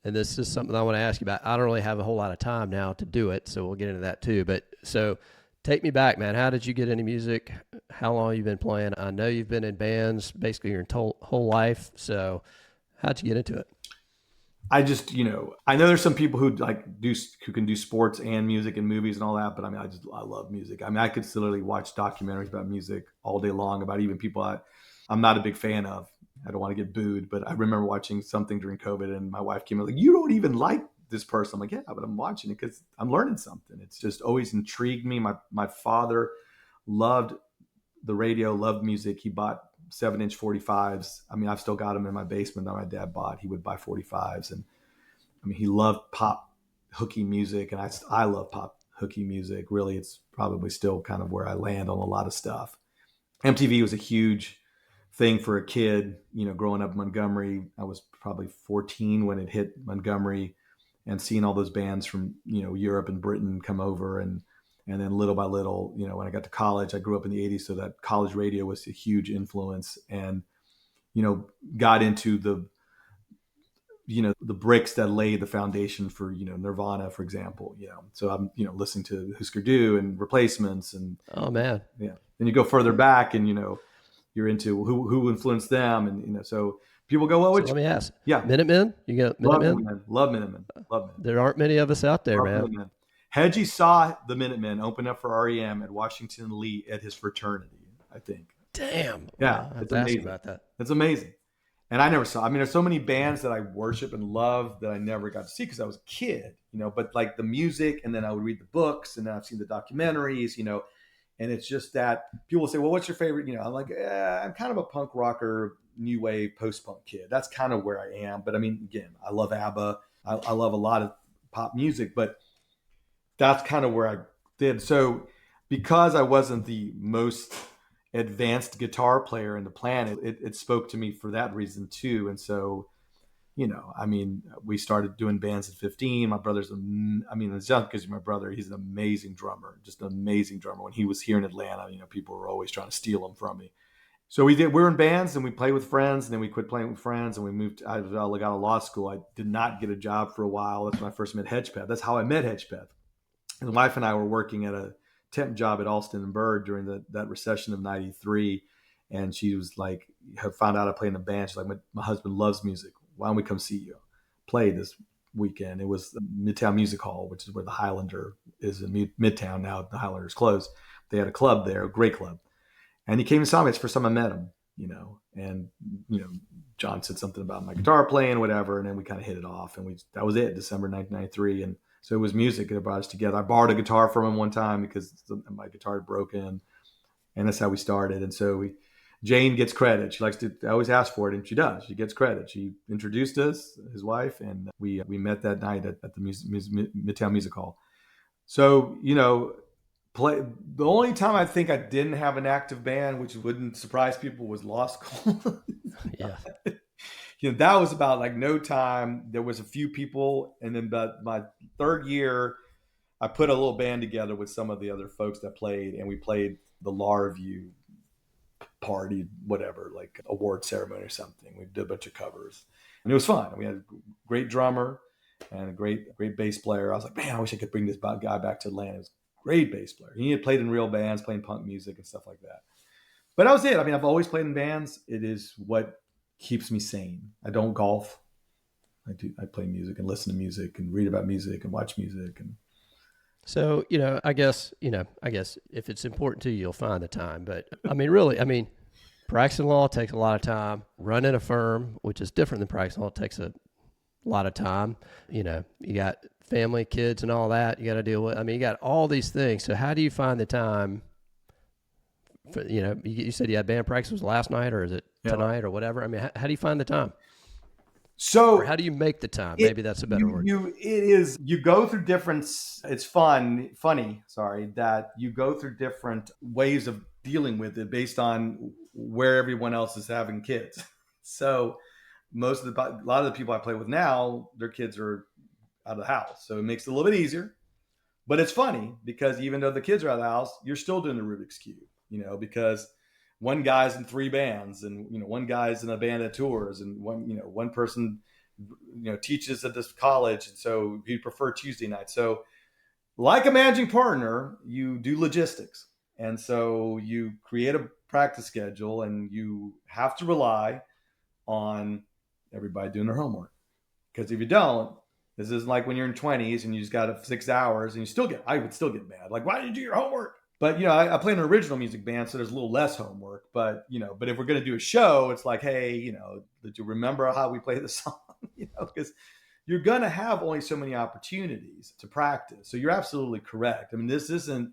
this is something I want to ask you about. I don't really have a whole lot of time now to do it, so we'll get into that too. But so take me back, man. How did you get into music? How long have you been playing? I know you've been in bands basically your whole life. So how'd you get into it? I just, I know there's some people who who can do sports and music and movies and all that, but I mean, I love music. I mean, I could literally watch documentaries about music all day long, about even people I'm not a big fan of. I don't want to get booed, but I remember watching something during COVID, and my wife came in like, "You don't even like this person." I'm like, "Yeah, but I'm watching it because I'm learning something." It's just always intrigued me. My father loved the radio, loved music. He bought 7-inch 45s. I mean, I've still got them in my basement that my dad bought. He would buy 45s, and I mean, he loved pop hooky music, and I love pop hooky music. Really, it's probably still kind of where I land on a lot of stuff. MTV was a huge thing for a kid, growing up in Montgomery. I was probably 14 when it hit Montgomery, and seeing all those bands from, Europe and Britain come over, and then little by little, when I got to college, I grew up in the 80s, so that college radio was a huge influence, and, got into the bricks that laid the foundation for, Nirvana, for example, so I'm, listening to Husker Du and Replacements, and oh man, yeah. Then you go further back, and, you're into who influenced them, and so people go, well, let me ask. Yeah, Minutemen. You got Minutemen? Love Minutemen. There aren't many of us out there, man. Minutemen. Hedgie saw the Minutemen open up for REM at Washington Lee at his fraternity, I think. Damn. Yeah, it's amazing about that. It's amazing. And I never saw. I mean, there's so many bands that I worship and love that I never got to see because I was a kid, But like the music, and then I would read the books, and then I've seen the documentaries, And it's just that people will say, well, what's your favorite? I'm like, I'm kind of a punk rocker, new wave, post-punk kid. That's kind of where I am. But I mean, again, I love ABBA. I love a lot of pop music, but that's kind of where I did. So because I wasn't the most advanced guitar player in the planet, it spoke to me for that reason too. And so, I mean, we started doing bands at 15. My brother's, it's not because he's my brother. He's an amazing drummer, just an amazing drummer. When he was here in Atlanta, people were always trying to steal him from me. So we were in bands, and we played with friends, and then we quit playing with friends, and we moved. I got out of law school. I did not get a job for a while. That's when I first met Hedgepeth. That's how I met Hedgepeth. His wife and I were working at a temp job at Alston and Bird during that recession of '93. And she was like, found out I played in a band. She's like, my husband loves music. Why don't we come see you play this weekend? It was the Midtown Music Hall, which is where the Highlander is in Midtown. Now the Highlander's closed. They had a club there, a great club. And he came and saw me. It's the first time I met him, and, John said something about my guitar playing, whatever. And then we kind of hit it off, and that was it, December 1993. And So it was music that brought us together. I borrowed a guitar from him one time because my guitar had broken, and that's how we started. And so Jane gets credit. She likes to I always ask for it, and she does. She gets credit. She introduced us, his wife, and we met that night at the Midtown Music Hall. So, the only time I think I didn't have an active band, which wouldn't surprise people, was law school. Yeah. That was about like no time. There was a few people, and then about my third year, I put a little band together with some of the other folks that played, and we played the law review party, whatever, like award ceremony or something. We did a bunch of covers, and it was fun. We had a great drummer and a great bass player. I was like, man, I wish I could bring this guy back to Atlanta. He was a great bass player. He had played in real bands, playing punk music and stuff like that. But that was it. I mean, I've always played in bands. It is what keeps me sane. I don't golf. I play music and listen to music and read about music and watch music. And so, I guess if it's important to you, you'll find the time. But I mean, really, practicing law takes a lot of time. Running a firm, which is different than practicing law, takes a lot of time. You got family, kids, and all that you got to deal with. I mean, you got all these things. So how do you find the time for, you said you had band practice was last night, or is it tonight or whatever? I mean, how do you find the time? So or how do you make the time? Maybe that's a better word. You go through different, it's funny, that you go through different ways of dealing with it based on where everyone else is having kids. So a lot of the people I play with now, their kids are out of the house. So it makes it a little bit easier, but it's funny because even though the kids are out of the house, you're still doing the Rubik's Cube, because one guy's in 3 bands, and one guy's in a band that tours, and one person teaches at this college, and so you prefer Tuesday night. So like a managing partner, you do logistics, and so you create a practice schedule, and you have to rely on everybody doing their homework, because if you don't, this isn't like when you're in 20s and you just got 6 hours and I would still get mad, like, why didn't you do your homework? But, I play in an original music band, so there's a little less homework. But, but if we're going to do a show, it's like, hey, did you remember how we play the song? Because you're going to have only so many opportunities to practice. So you're absolutely correct. I mean, this isn't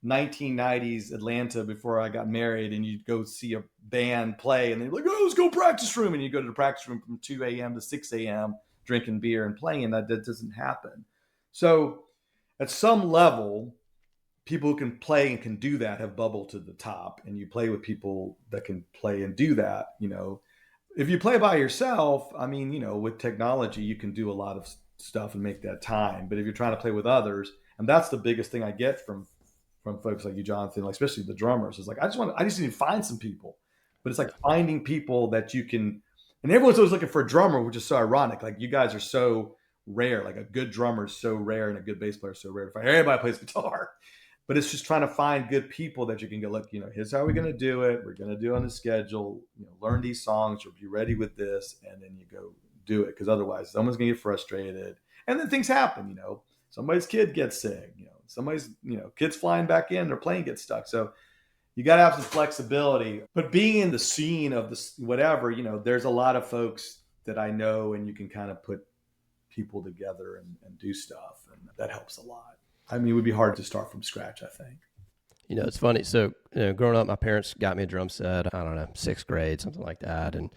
1990s Atlanta before I got married, and you'd go see a band play, and they're like, oh, let's go practice room. And you go to the practice room from 2 a.m. to 6 a.m. drinking beer and playing. That doesn't happen. So at some level, people who can play and can do that have bubbled to the top, and you play with people that can play and do that. If you play by yourself, with technology, you can do a lot of stuff and make that time. But if you're trying to play with others, and that's the biggest thing I get from folks like you, Jonathan, like especially the drummers, is like, I just need to find some people. But it's like finding people that you can, and everyone's always looking for a drummer, which is so ironic. Like, you guys are so rare. Like, a good drummer is so rare, and a good bass player is so rare to find. Everybody plays guitar. But it's just trying to find good people that you can go, look, here's how we're going to do it. We're going to do it on the schedule, learn these songs, or be ready with this. And then you go do it. Because otherwise someone's going to get frustrated. And then things happen, somebody's kid gets sick, somebody's, kids flying back in, their plane gets stuck. So you got to have some flexibility. But being in the scene of this, whatever, there's a lot of folks that I know, and you can kind of put people together and do stuff. And that helps a lot. I mean, it would be hard to start from scratch, I think. It's funny. So, growing up, my parents got me a drum set, I don't know, 6th grade, something like that. And,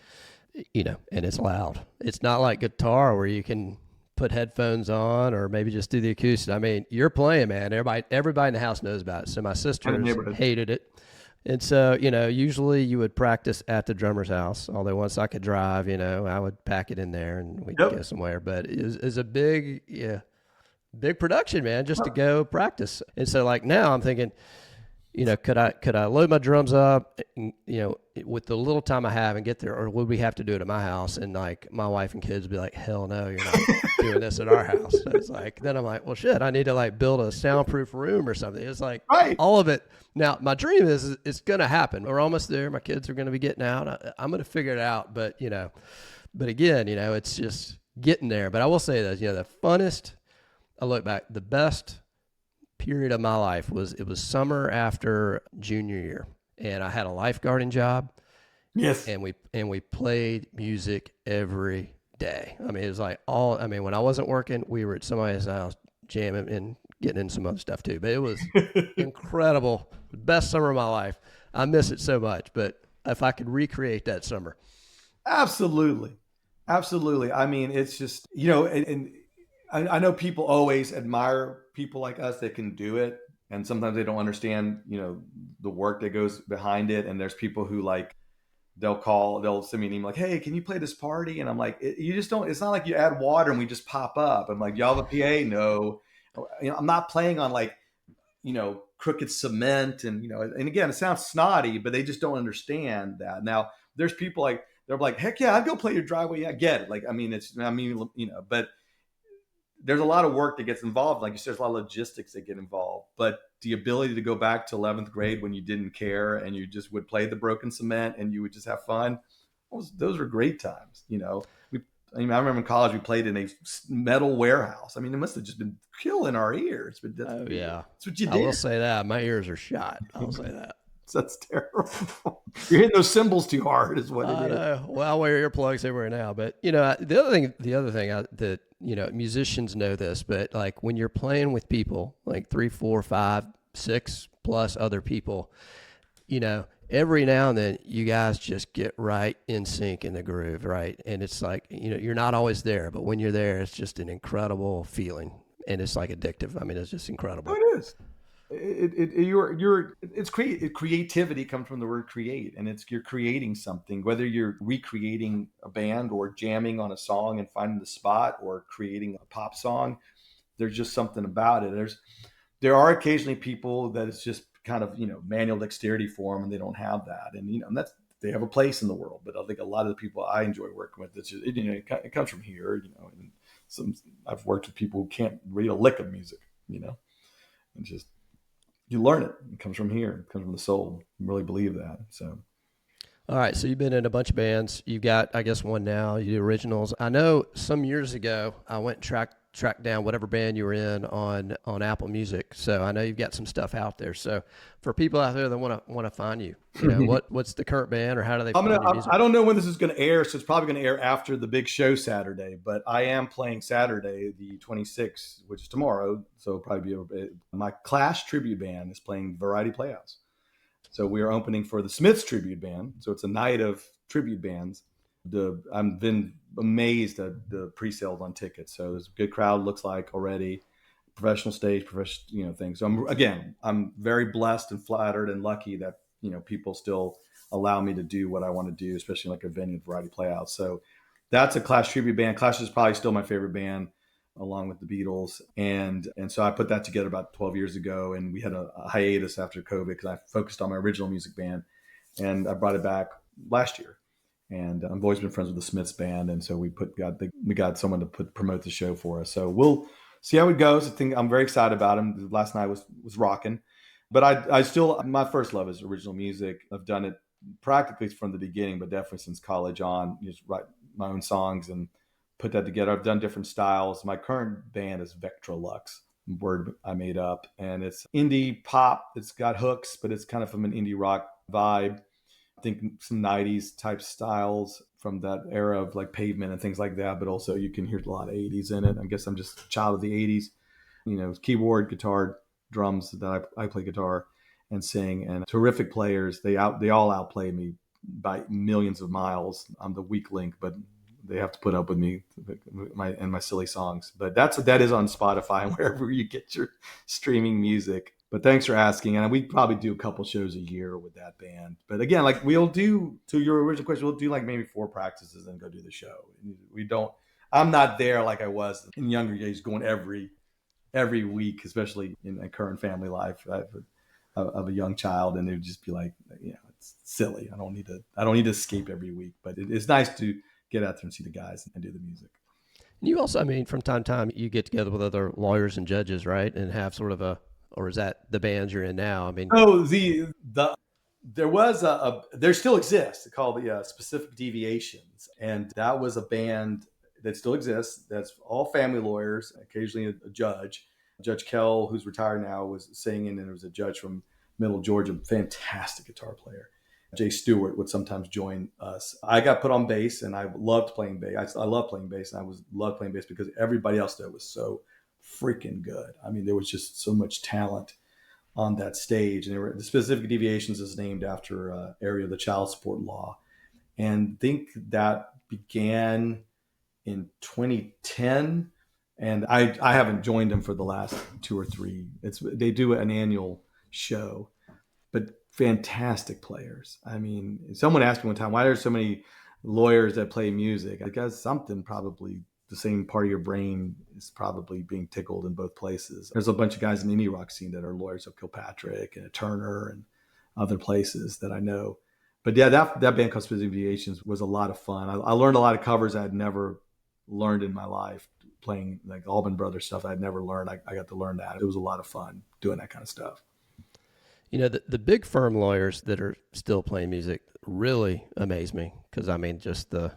and it's loud. It's not like guitar where you can put headphones on or maybe just do the acoustic. I mean, you're playing, man. Everybody in the house knows about it. So my sisters hated it. And so, usually you would practice at the drummer's house. Although once I could drive, I would pack it in there and we'd go somewhere. But it was a big production, man, just to go practice. And so like now I'm thinking, could I load my drums up, with the little time I have and get there, or would we have to do it at my house? And like my wife and kids would be like, hell no, you're not doing this at our house. So it's like, then I'm like, well, shit, I need to like build a soundproof room or something. It's like all of it. Now my dream is it's going to happen. We're almost there. My kids are going to be getting out. I'm going to figure it out. But, but again, it's just getting there. But I will say that, the funnest, I look back, the best period of my life was summer after junior year, and I had a lifeguarding job. Yes. And we played music every day. I mean, it was like when I wasn't working, we were at somebody's house jamming and getting in some other stuff too. But it was incredible. Best summer of my life. I miss it so much, but if I could recreate that summer. Absolutely. Absolutely. I mean, it's just, and I know people always admire people like us that can do it. And sometimes they don't understand, the work that goes behind it. And there's people who they'll send me an email like, hey, can you play this party? And I'm like, you just don't, it's not like you add water and we just pop up. I'm like, y'all have a PA? No. I'm not playing on crooked cement and again, it sounds snotty, but they just don't understand that. Now there's people they're like, heck yeah, I'd go play your driveway. Yeah, I get it. But there's a lot of work that gets involved. Like you said, there's a lot of logistics that get involved, but the ability to go back to 11th grade when you didn't care and you just would play the broken cement and you would just have fun. Those were great times. I remember in college we played in a metal warehouse. I mean, it must have just been killing our ears. But that's what you did. I will say that my ears are shot. I'll say that. That's terrible. You're hitting those cymbals too hard, is what it is. I know. Well, I wear earplugs everywhere now, but the other thing that musicians know this, but like when you're playing with people, like 3, 4, 5, 6 plus other people, every now and then you guys just get right in sync in the groove, right? And it's like, you're not always there, but when you're there, it's just an incredible feeling, and it's like addictive. I mean, it's just incredible. It is. Creativity comes from the word create, and you're creating something, whether you're recreating a band or jamming on a song and finding the spot or creating a pop song. There's just something about it. There are occasionally people that it's just kind of, manual dexterity for them and they don't have that. And, they have a place in the world, but I think a lot of the people I enjoy working with, it comes from here, and I've worked with people who can't read a lick of music, and just, you learn it. It comes from here. It comes from the soul. I really believe that. So, all right. So you've been in a bunch of bands. You've got, I guess, one now. You do originals. I know some years ago I went and tracked down whatever band you were in on Apple Music. So I know you've got some stuff out there. So for people out there that want to find you, what's the current band, or how do they find your music? I don't know when this is going to air, so it's probably going to air after the big show Saturday. But I am playing Saturday, the 26th, which is tomorrow. So it'll probably be my Clash tribute band is playing Variety Playhouse. So we are opening for the Smiths tribute band. So it's a night of tribute bands. I've been amazed at the pre-sales on tickets. So there's a good crowd, looks like already. Professional stage, things. So I'm very blessed and flattered and lucky that people still allow me to do what I want to do, especially like a venue Variety Playhouse. So that's a Clash tribute band. Clash is probably still my favorite band, along with the Beatles, and so I put that together about 12 years ago, and we had a hiatus after COVID because I focused on my original music band, and I brought it back last year. And I've always been friends with the Smiths band, and so we got someone to promote the show for us. So we'll see how it goes. I think I'm very excited about him. Last night was rocking, but I still, my first love is original music. I've done it practically from the beginning, but definitely since college on, just write my own songs and put that together. I've done different styles. My current band is Vectrolux, word I made up, and it's indie pop. It's got hooks, but it's kind of from an indie rock vibe. I think some 90s type styles from that era of like Pavement and things like that, but also you can hear a lot of 80s in it. I guess I'm just a child of the 80s, keyboard, guitar, drums, that I play guitar and sing, and terrific players. They all outplay me by millions of miles. I'm the weak link, but they have to put up with me and my silly songs. But that is on Spotify and wherever you get your streaming music. But thanks for asking. And we probably do a couple shows a year with that band. But again, like we'll do, to your original question, we'll do like maybe 4 practices and go do the show. I'm not there like I was in younger days going every week, especially in a current family life. I have a young child, and it would just be like, it's silly. I don't need to escape every week, but it's nice to get out there and see the guys and do the music. You also, from time to time, you get together with other lawyers and judges, right? And have sort of or is that the bands you're in now? There still exists, called the Specific Deviations. And that was a band that still exists. That's all family lawyers, occasionally a judge. Judge Kell, who's retired now, was singing, and there was a judge from Middle Georgia, fantastic guitar player. Jay Stewart would sometimes join us. I got put on bass, and I loved playing bass. I love playing bass, and loved playing bass because everybody else there was so freaking good. I mean, there was just so much talent on that stage, and the Specific Deviations is named after an area of the child support law, and I think that began in 2010. And I haven't joined them for the last 2 or 3. They do an annual show, but fantastic players. I mean, someone asked me one time, why are there so many lawyers that play music? Because something, probably the same part of your brain is probably being tickled in both places. There's a bunch of guys in the indie rock scene that are lawyers of Kilpatrick and Turner and other places that I know. But yeah, that band called Specific Deviations was a lot of fun. I learned a lot of covers I had never learned in my life, playing like Auburn Brothers stuff I'd never learned. I got to learn that. It was a lot of fun doing that kind of stuff. You know, the big firm lawyers that are still playing music really amaze me, because I mean, just the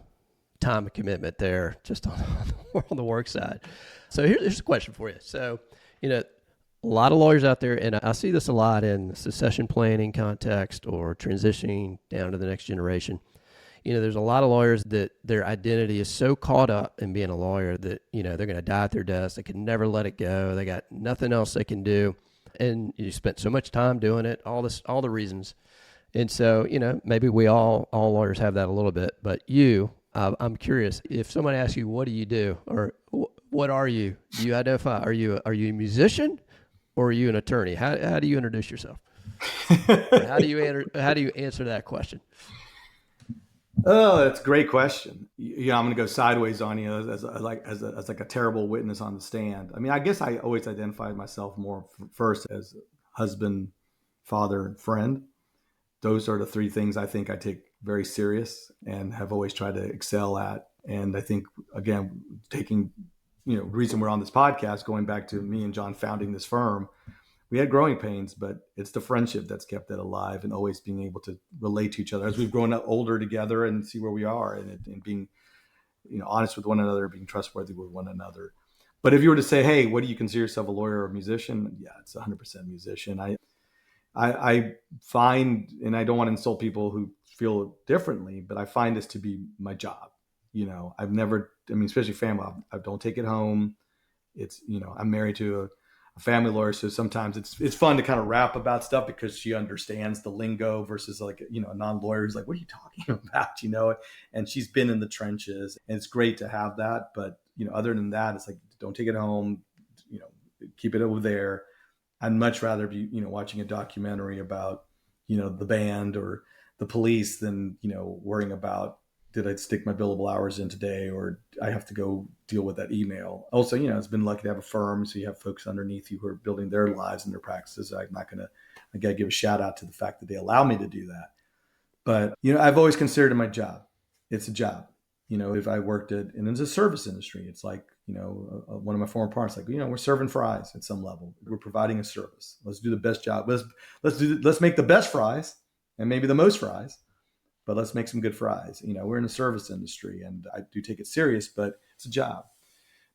time and commitment there, just on the work side. So here's a question for you. So, you know, a lot of lawyers out there, and I see this a lot in succession planning context or transitioning down to the next generation. You know, there's a lot of lawyers that their identity is so caught up in being a lawyer that, you know, they're going to die at their desk. They can never let it go. They got nothing else they can do. And you spent so much time doing it, all the reasons. And so, you know, maybe we all lawyers have that a little bit, but I'm curious, if someone asks you, what do you do? Or what are you? Do you identify? Are you a musician, or are you an attorney? How do you introduce yourself? How do you answer that question? Oh, that's a great question. Yeah, I'm going to go sideways on you as like a terrible witness on the stand. I mean, I guess I always identified myself more first as husband, father, and friend. Those are the 3 things I think I take very serious and have always tried to excel at. And I think, again, taking, you know, the reason we're on this podcast, going back to me and John founding this firm, we had growing pains, but it's the friendship that's kept it alive, and always being able to relate to each other as we've grown up older together and see where we are, and being, you know, honest with one another, being trustworthy with one another. But if you were to say, hey, what do you consider yourself, a lawyer or a musician? Yeah, it's 100% musician. I find, and I don't want to insult people who feel differently, but I find this to be my job. You know, especially family, I don't take it home. It's, you know, I'm married to a family lawyer, so sometimes it's fun to kind of rap about stuff because she understands the lingo versus, like, you know, a non-lawyer who's like, what are you talking about, you know? And she's been in the trenches, and it's great to have that. But, you know, other than that, it's like, don't take it home, you know, keep it over there. I'd much rather be, you know, watching a documentary about, you know, the band or the police than, you know, worrying about, did I stick my billable hours in today, or I have to go deal with that email. Also, you know, it's been lucky to have a firm, so you have folks underneath you who are building their lives and their practices. I got to give a shout out to the fact that they allow me to do that. But, you know, I've always considered it my job. It's a job. You know, if I worked and it's a service industry, it's like, you know, one of my former partners, like, you know, we're serving fries at some level. We're providing a service. Let's do the best job. Let's make the best fries, and maybe the most fries, but let's make some good fries. You know, we're in the service industry, and I do take it serious, but it's a job.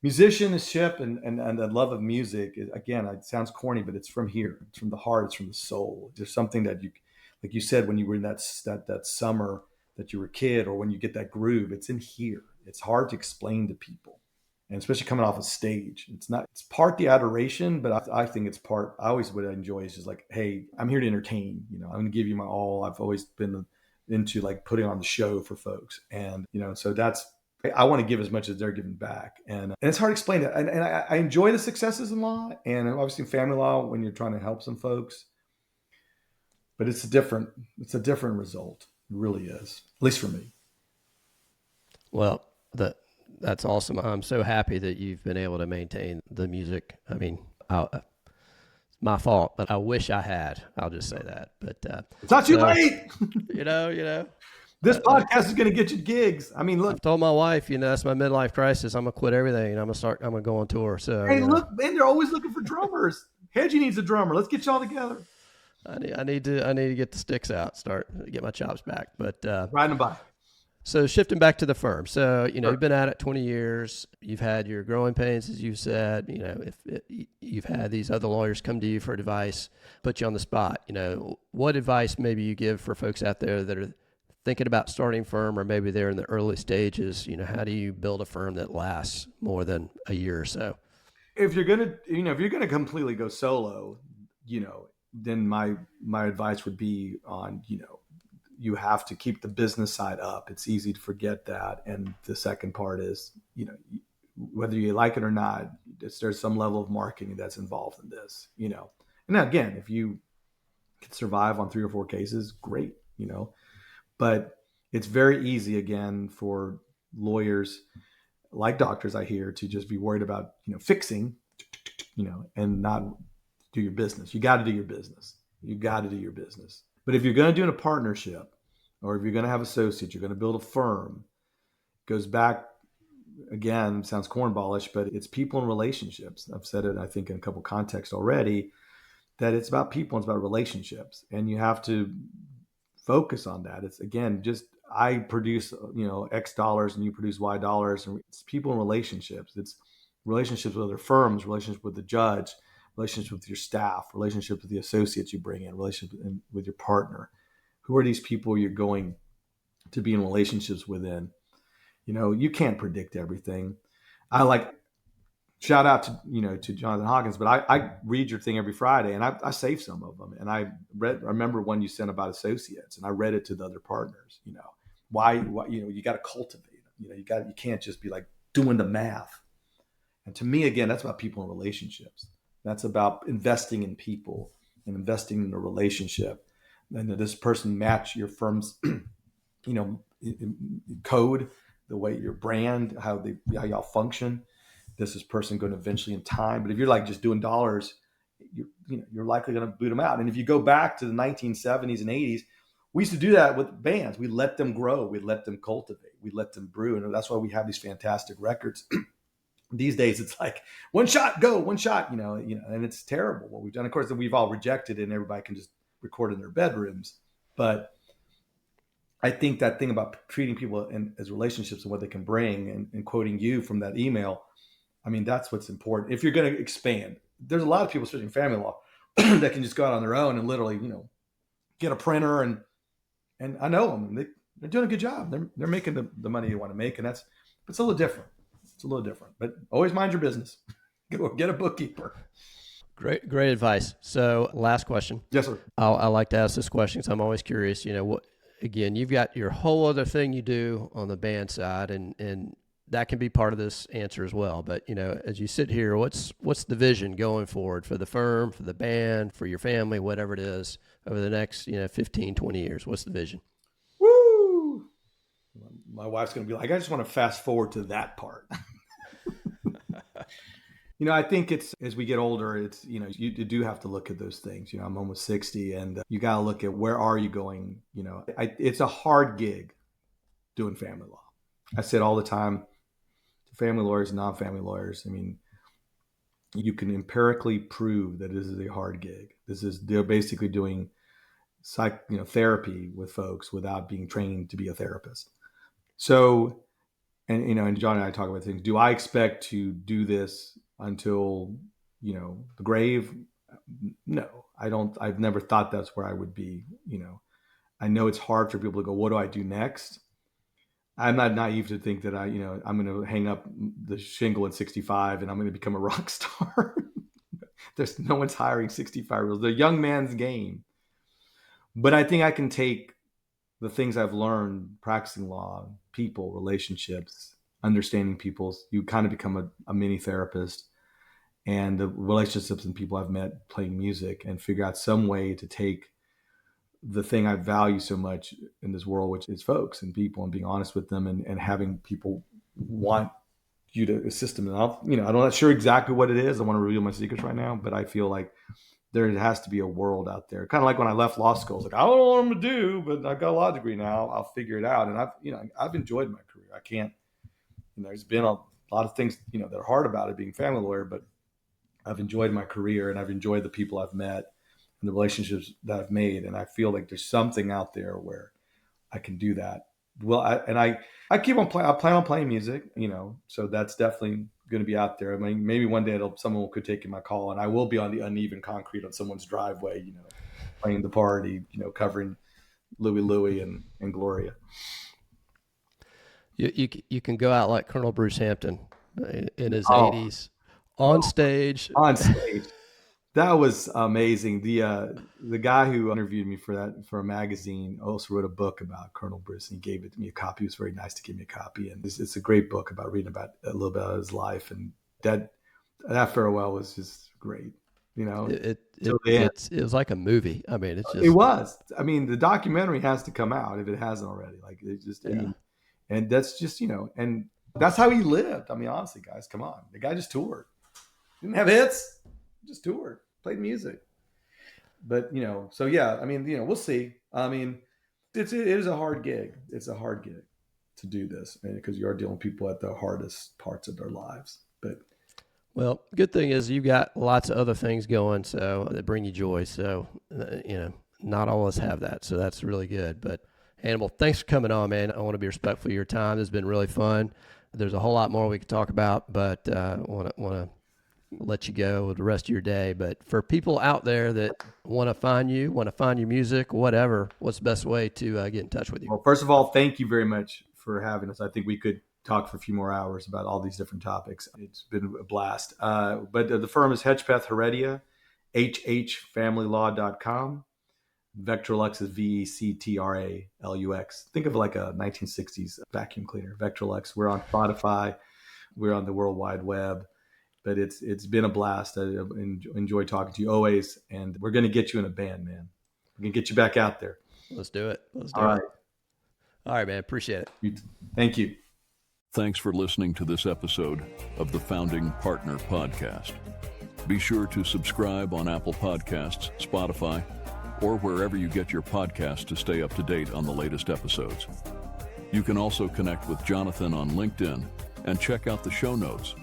Musicianship and the love of music, again, it sounds corny, but it's from here. It's from the heart. It's from the soul. There's something that you, like you said, when you were in that summer that you were a kid, or when you get that groove, it's in here. It's hard to explain to people. And especially coming off a stage, it's part the adoration, but I think it's part, what I enjoy is just like, hey, I'm here to entertain, you know, I'm going to give you my all. I've always been into like putting on the show for folks. And, you know, so I want to give as much as they're giving back. And it's hard to explain that. And I enjoy the successes in law, and obviously in family law when you're trying to help some folks, but it's a different result. It really is, at least for me. Well, that's awesome. I'm so happy that you've been able to maintain the music. I mean, it's my fault, but I wish I had. I'll just say that. But it's not too late. You know. This podcast is going to get you gigs. I mean, look. I've told my wife, you know, that's my midlife crisis. I'm gonna quit everything, and I'm gonna go on tour. So hey, look, man, they're always looking for drummers. Hedgie needs a drummer. Let's get y'all together. I need to get the sticks out, get my chops back. But riding them by. So shifting back to the firm. So, you know, You've been at it 20 years. You've had your growing pains, as you said. You know, if you've had these other lawyers come to you for advice, put you on the spot. You know, what advice maybe you give for folks out there that are thinking about starting a firm, or maybe they're in the early stages? You know, how do you build a firm that lasts more than a year or so? if you're gonna, if you're gonna completely go solo, then my advice would be on, you have to keep the business side up. It's easy to forget that. And the second part is, whether you like it or not, there's some level of marketing that's involved in this, And now, again, if you can survive on 3 or 4 cases, great, but it's very easy, again, for lawyers like doctors, I hear, to just be worried about, fixing, and not do your business. You got to do your business. You got to do your business. But if you're going to do it in a partnership, or if you're going to have associates, you're going to build a firm, it goes back, again, sounds cornballish, but it's people and relationships. I've said it, I think, in a couple contexts already, that it's about people, it's about relationships. And you have to focus on that. It's, again, just I produce, X dollars and you produce Y dollars. And it's people and relationships. It's relationships with other firms, relationships with the judge, relationships with your staff, relationships with the associates you bring in, relationships with your partner. Who are these people you're going to be in relationships within? You can't predict everything. Shout out to Jonathan Hawkins, but I read your thing every Friday, and I save some of them. And I remember one you sent about associates, and I read it to the other partners. Why you got to cultivate them. You can't just be like doing the math. And to me, again, that's about people and relationships. That's about investing in people and investing in a relationship. And that this person match your firm's, code, the way your brand, how y'all function. This person going to eventually in time. But if you're like just doing dollars, you're likely going to boot them out. And if you go back to the 1970s and 80s, we used to do that with bands. We let them grow. We let them cultivate. We let them brew. And that's why we have these fantastic records. These days, it's like one shot, go, one shot, and it's terrible what we've done. Of course, we've all rejected it, and everybody can just record in their bedrooms. But I think that thing about treating people as relationships and what they can bring, and quoting you from that email, I mean, that's what's important. If you're going to expand, there's a lot of people, especially in family law, that can just go out on their own and literally, get a printer and I know them. They're doing a good job. They're making the money you want to make, and it's a little different. It's a little different, but always mind your business. Go get a bookkeeper. Great advice. So last question. Yes, sir. I like to ask this question because I'm always curious, again, you've got your whole other thing you do on the band side, and that can be part of this answer as well. But, as you sit here, what's the vision going forward for the firm, for the band, for your family, whatever it is, over the next, 15, 20 years? What's the vision? Woo! My wife's going to be like, I just want to fast forward to that part. I think it's, as we get older, it's, you do have to look at those things. I'm almost 60, and you got to look at where are you going? It's a hard gig doing family law. I say it all the time to family lawyers and non-family lawyers. I mean, you can empirically prove that this is a hard gig. They're basically doing therapy with folks without being trained to be a therapist. So, and John and I talk about things. Do I expect to do this until, the grave? No, I don't. I've never thought that's where I would be. I know it's hard for people to go, what do I do next? I'm not naive to think that I'm going to hang up the shingle at 65 and I'm going to become a rock star. There's no one's hiring 65-year-olds. The young man's game. But I think I can take the things I've learned practicing law, people, relationships, understanding people. You kind of become a mini therapist, and the relationships and people I've met playing music, and figure out some way to take the thing I value so much in this world, which is folks and people, and being honest with them, and having people want you to assist them. And I'm not sure exactly what it is. I want to reveal my secrets right now, but I feel like there has to be a world out there. Kind of like when I left law school, it's like, I don't know what I'm going to do, but I've got a law degree now. I'll figure it out. And I've enjoyed my career. I can't, there's been a lot of things, that are hard about it being a family lawyer, but I've enjoyed my career, and I've enjoyed the people I've met and the relationships that I've made. And I feel like there's something out there where I can do that. Well, I keep on playing. I plan on playing music, so that's definitely going to be out there. I mean, maybe one day someone could take in my call, and I will be on the uneven concrete on someone's driveway, playing the party, covering Louie and Gloria. You can go out like Colonel Bruce Hampton in his 80s on stage. On stage. That was amazing. The guy who interviewed me for a magazine also wrote a book about Colonel Briss, and he gave it to me a copy. It was very nice to give me a copy, and it's a great book about reading about a little bit of his life. And that farewell was just great. You know, It was like a movie. I mean, it's just. It was. I mean, the documentary has to come out if it hasn't already. Like it just. Yeah. And that's just, and that's how he lived. I mean, honestly, guys, come on. The guy just toured. Didn't have hits. Just toured. Played music. But, so yeah, I mean, we'll see. I mean, it is a hard gig. It's a hard gig to do this because you are dealing with people at the hardest parts of their lives. But. Well, good thing is you've got lots of other things going, so that bring you joy. So, not all of us have that. So that's really good. But Hannibal, thanks for coming on, man. I want to be respectful of your time. It's been really fun. There's a whole lot more we could talk about, but I want to let you go with the rest of your day. But for people out there that want to find your music, whatever, what's the best way to get in touch with you? Well, first of all, thank you very much for having us. I think we could talk for a few more hours about all these different topics. It's been a blast. But the firm is Hannibal Heredia, hhfamilylaw.com. Vectrolux is VECTRALUX. Think of it like a 1960s vacuum cleaner. Vectrolux. We're on Spotify. We're on the World Wide Web. But it's been a blast. I enjoy talking to you always. And we're going to get you in a band, man. We're going to get you back out there. Let's do it. All right. All right, man. Appreciate it. Thank you. Thanks for listening to this episode of the Founding Partner Podcast. Be sure to subscribe on Apple Podcasts, Spotify, or wherever you get your podcasts to stay up to date on the latest episodes. You can also connect with Jonathan on LinkedIn and check out the show notes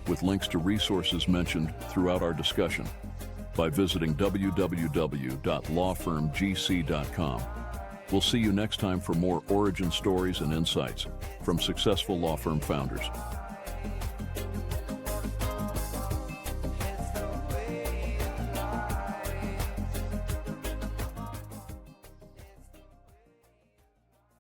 with links to resources mentioned throughout our discussion by visiting www.lawfirmgc.com. We'll see you next time for more origin stories and insights from successful law firm founders.